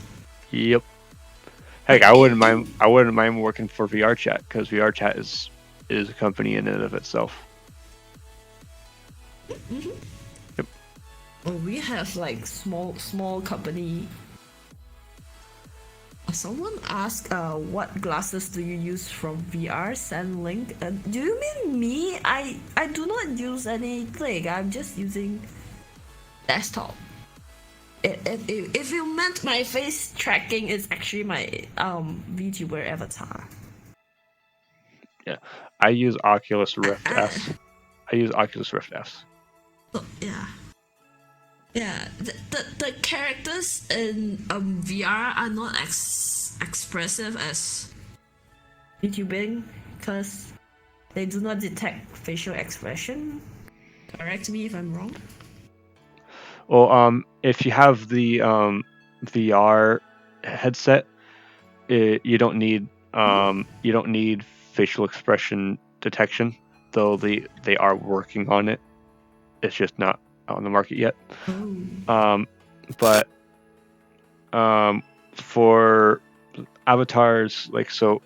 Yep. Heck, I wouldn't mind working for VR Chat, because VR Chat is a company in and of itself. Mm-hmm. Yep. Well, we have like small company. Someone asked, what glasses do you use from VR? Send link. Do you mean me? I do not use anything. I'm just using desktop. If you meant my face tracking, it's actually my VTuber avatar. Yeah, I use Oculus Rift S. So, yeah. Yeah, the characters in VR are not expressive as YouTubing because they do not detect facial expression. Correct me if I'm wrong. Well, if you have the VR headset, you don't need facial expression detection, though they are working on it. It's just not on the market yet. But for avatars, like, so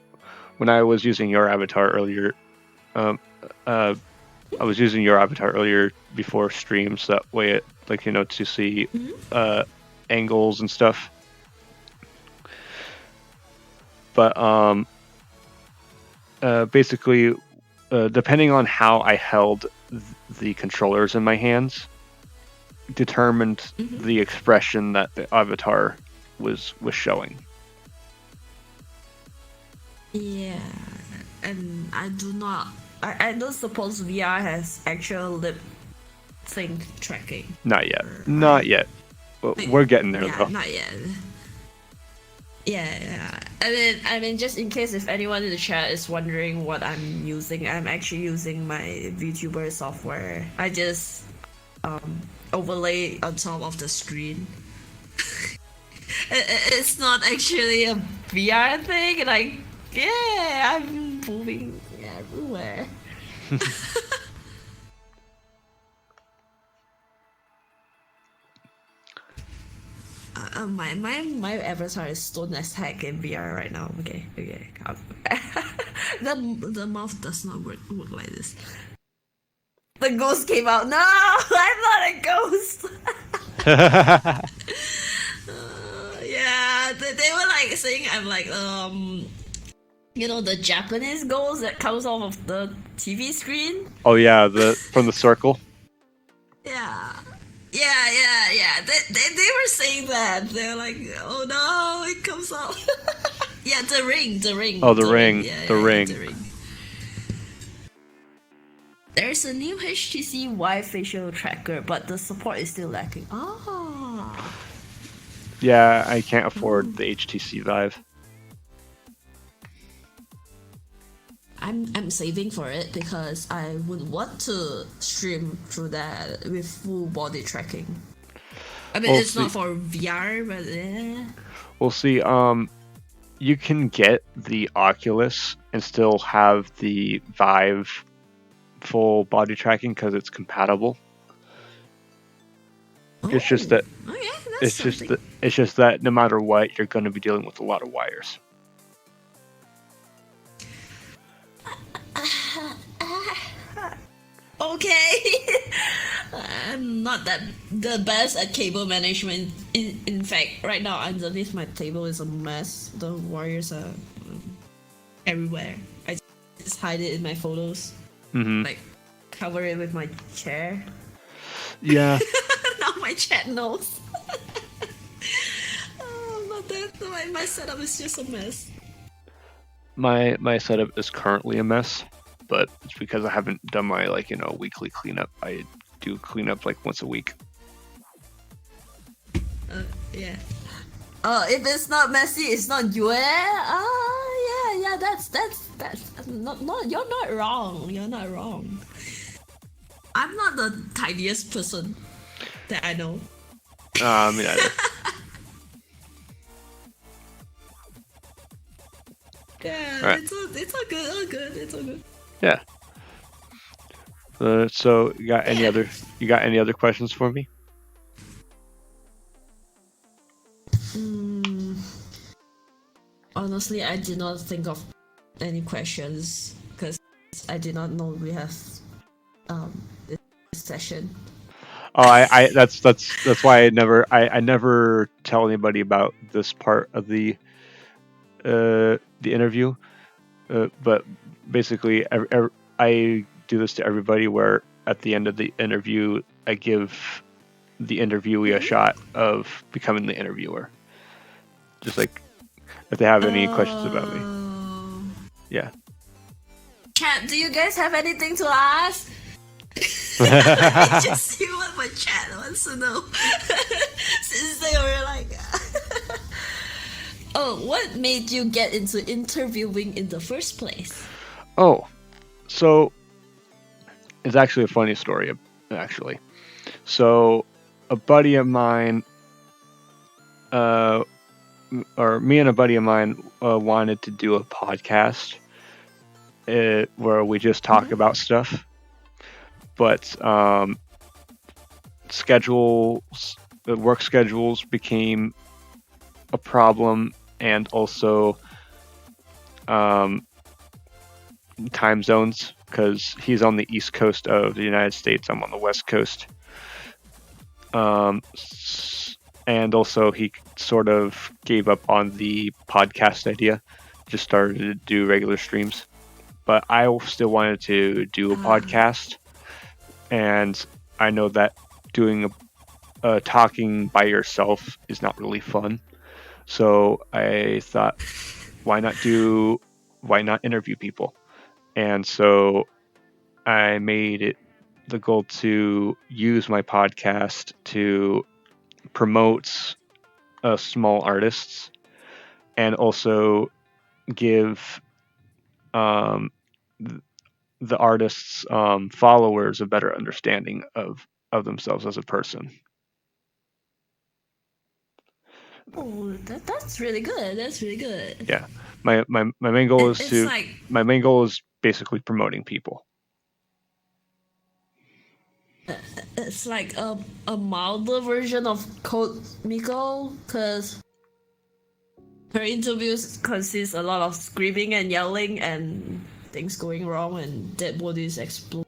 when I was using your avatar earlier, I was using your avatar earlier before streams, that way it, like, to see angles and stuff. But basically, depending on how I held the controllers in my hands, determined the expression that the avatar was showing. Yeah, and I don't suppose VR has actual lip sync tracking. Not yet. But we're getting there, though. Not yet. Yeah. I mean, just in case if anyone in the chat is wondering what I'm using, I'm actually using my VTuber software. I just overlay on top of the screen. It's not actually a VR thing, like, yeah, I'm moving everywhere. My avatar is stone as heck in VR right now. Okay. The mouth does not work like this. The ghost came out. No, I'm not a ghost. Yeah, they were like saying I'm like the Japanese ghost that comes off of the TV screen. Oh yeah, from the circle. Yeah. They were saying that. They were like, oh no, it comes out. Yeah, the ring. Oh, the ring. Yeah, the ring. The ring. There's a new HTC Vive facial tracker, but the support is still lacking. Oh. Yeah, I can't afford the HTC Vive. I'm saving for it because I would want to stream through that with full body tracking. I mean, it's not for VR, but yeah. We'll see. You can get the Oculus and still have the Vive full body tracking because it's compatible. It's just that. Oh yeah, it's just that no matter what, you're going to be dealing with a lot of wires. Okay. I'm not the best at cable management. In fact, right now underneath my table is a mess. The wires are everywhere. I just hide it in my photos. Like cover it with my chair. Yeah. Now my chat knows. But that my setup is just a mess. My setup is currently a mess, but it's because I haven't done my weekly cleanup. I do cleanup like once a week. Yeah. If it's not messy, it's not you. Yeah. That's not. You're not wrong. You're not wrong. I'm not the tidiest person that I know. Me neither. Yeah, right. It's all good. It's all good. Yeah. So you got any other questions for me? Honestly, I did not think of any questions because I did not know we have this session. Oh, I that's why I never tell anybody about this part of the interview. But basically, I do this to everybody, where at the end of the interview, I give the interviewee a shot of becoming the interviewer. Just like if they have any questions about me. Yeah. Chat, do you guys have anything to ask? I just see what my chat wants to know. Since they were like... what made you get into interviewing in the first place? Oh, so it's actually a funny story, actually. So a buddy of mine, or me and a buddy of mine, wanted to do a podcast where we just talk about stuff, but work schedules became a problem, and also time zones, because he's on the east coast of the United States, I'm on the west coast. And also he sort of gave up on the podcast idea, just started to do regular streams. But I still wanted to do a podcast, and I know that doing talking by yourself is not really fun. So I thought, why not interview people? And so I made it the goal to use my podcast to promote small artists, and also give the artists' followers a better understanding of themselves as a person. Oh, that's really good. That's really good. Yeah, my main goal is It's like my main goal is basically promoting people. it's like a milder version of Code Miko, because her interviews consist a lot of screaming and yelling and things going wrong and dead bodies explosion.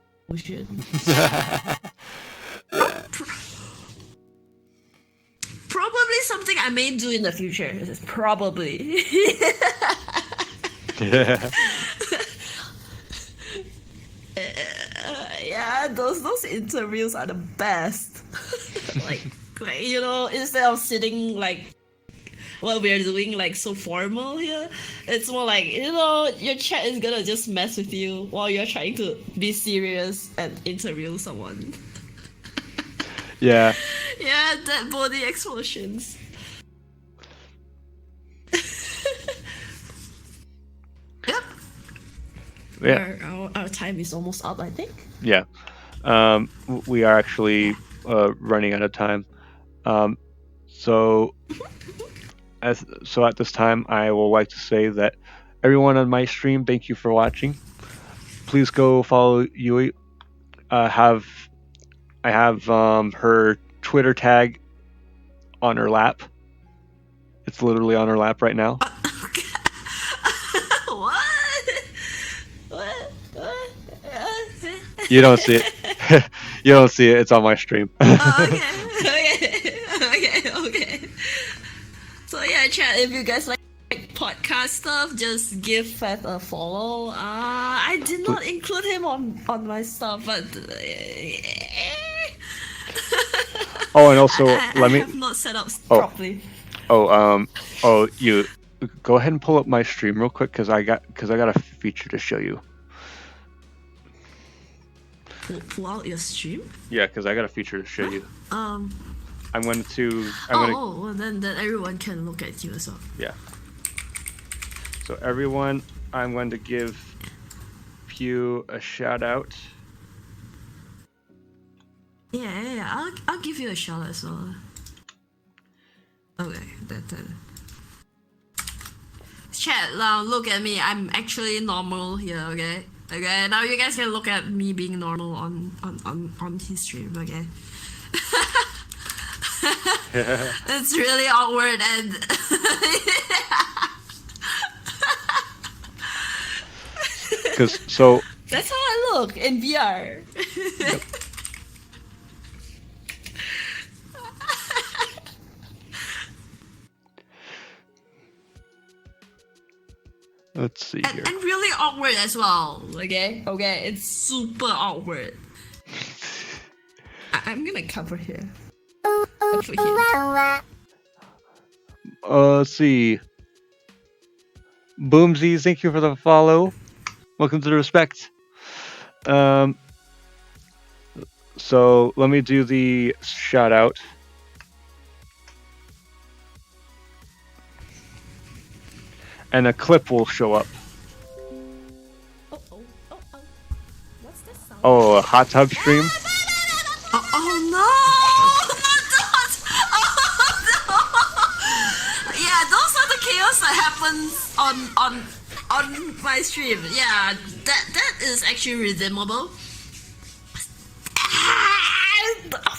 Probably something I may do in the future. Probably. Yeah, those interviews are the best. like you know, instead of sitting like what we're doing like so formal here, it's more like, you know, your chat is gonna just mess with you while you're trying to be serious and interview someone. Yeah. Yeah, dead body explosions. Yep. Yeah. Our time is almost up, I think. Yeah. We are actually running out of time. So at this time, I will like to say that everyone on my stream, thank you for watching. Please go follow Yui. I have her Twitter tag on her lap. It's literally on her lap right now. What? You don't see it. You don't see it. It's on my stream. Okay. So yeah, chat. If you guys like podcast stuff, just give Feth a follow. I did not include him on my stuff, but Oh, and also I have not set up properly. You go ahead and pull up my stream real quick, because I got a feature to show you. Pull out your stream? Yeah, because I got a feature to show you. Um. Well, then everyone can look at you as well. Yeah. So everyone, I'm going to give Pyue a shout out. Yeah. I'll give you a shout out as well. Okay, that. Chat, now look at me. I'm actually normal here. Okay. Now you guys can look at me being normal on his stream. Okay. It's really awkward and that's how I look in VR. Yep. Let's see here. And really awkward as well. Okay, it's super awkward. I'm gonna cover here. Let's see. Boomsies, thank you for the follow. Welcome to the respect. So let me do the shout out. and a clip will show up. Oh, oh, oh, oh. What's this sound? Oh, a hot tub stream. Oh, oh no! Yeah, those are the chaos that happens on my stream. Yeah, that is actually redeemable.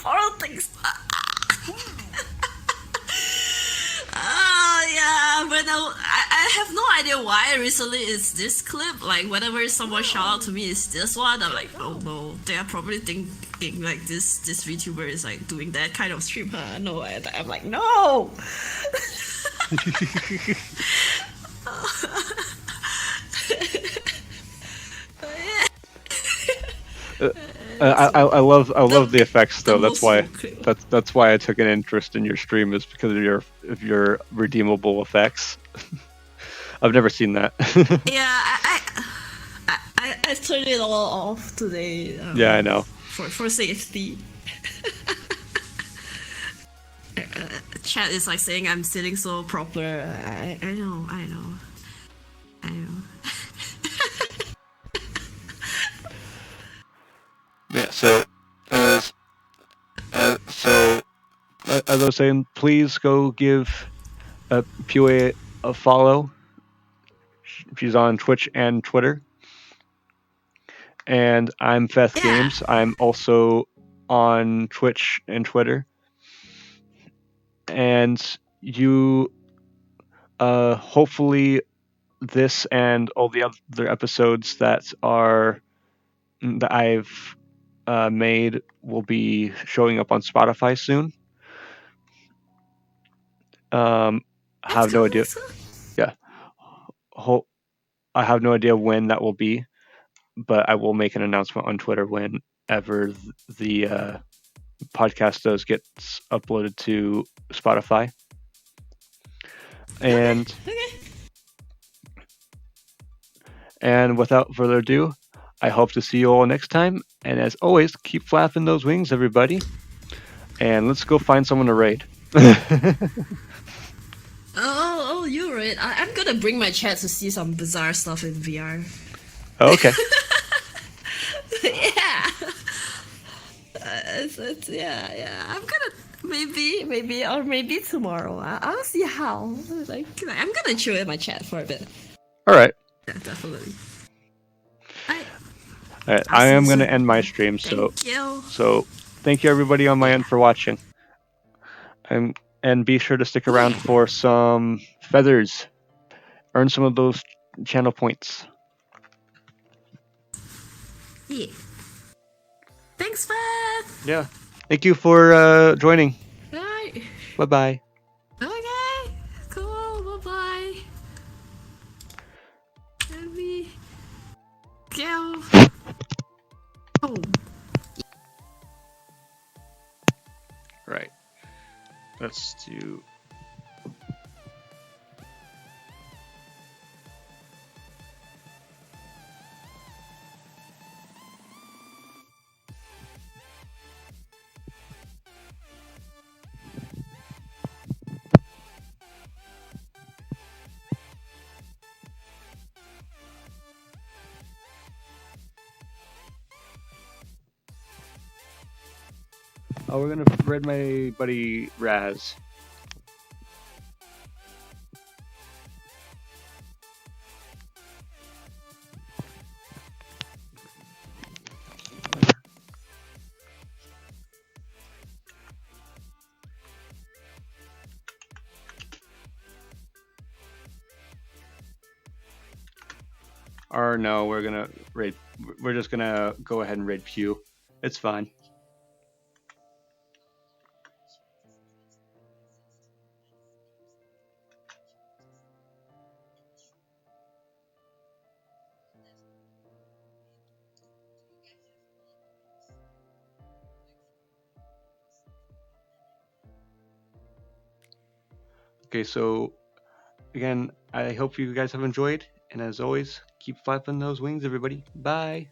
All things. Yeah, but I have no idea why recently it's this clip. Like, whenever someone shout out to me, it's this one. I'm like, oh no, they are probably thinking like this VTuber is like doing that kind of stream. Huh? No, I'm like, no. I love the effects though. That's why clip. that's why I took an interest in your stream, is because of your redeemable effects. I've never seen that. Yeah, I turned it all off today. Yeah, I know. For safety. Chat is like saying I'm sitting so proper. I know. Yeah. So, as I was saying, please go give Pyue a follow. She's on Twitch and Twitter. And I'm Feth Yeah. Games. I'm also on Twitch and Twitter. And you, hopefully, this and all the other episodes that I've made will be showing up on Spotify soon. I have no idea. Yeah. I have no idea when that will be, but I will make an announcement on Twitter whenever the podcast does get uploaded to Spotify. And and without further ado, I hope to see you all next time. And as always, keep flapping those wings, everybody. And let's go find someone to raid. Oh, you're right. I'm gonna bring my chat to see some bizarre stuff in VR. Okay. Yeah. Yeah. I'm gonna maybe tomorrow. I'll see how. Like I'm gonna chill in my chat for a bit. All right. Yeah, definitely. All right. I am going to end my stream. So thank you everybody on my end for watching. And be sure to stick around for some feathers. Earn some of those channel points. Yeah. Thanks, Fat. Yeah. Thank you for joining. Bye. Bye-bye. Okay. Cool. Bye-bye. Let me go home. Right. Let's do... Oh, we're gonna raid my buddy Raz. Or no, we're gonna raid. We're just gonna go ahead and raid Pyue. It's fine. Okay, so again, I hope you guys have enjoyed, and as always, keep flapping those wings, everybody. Bye.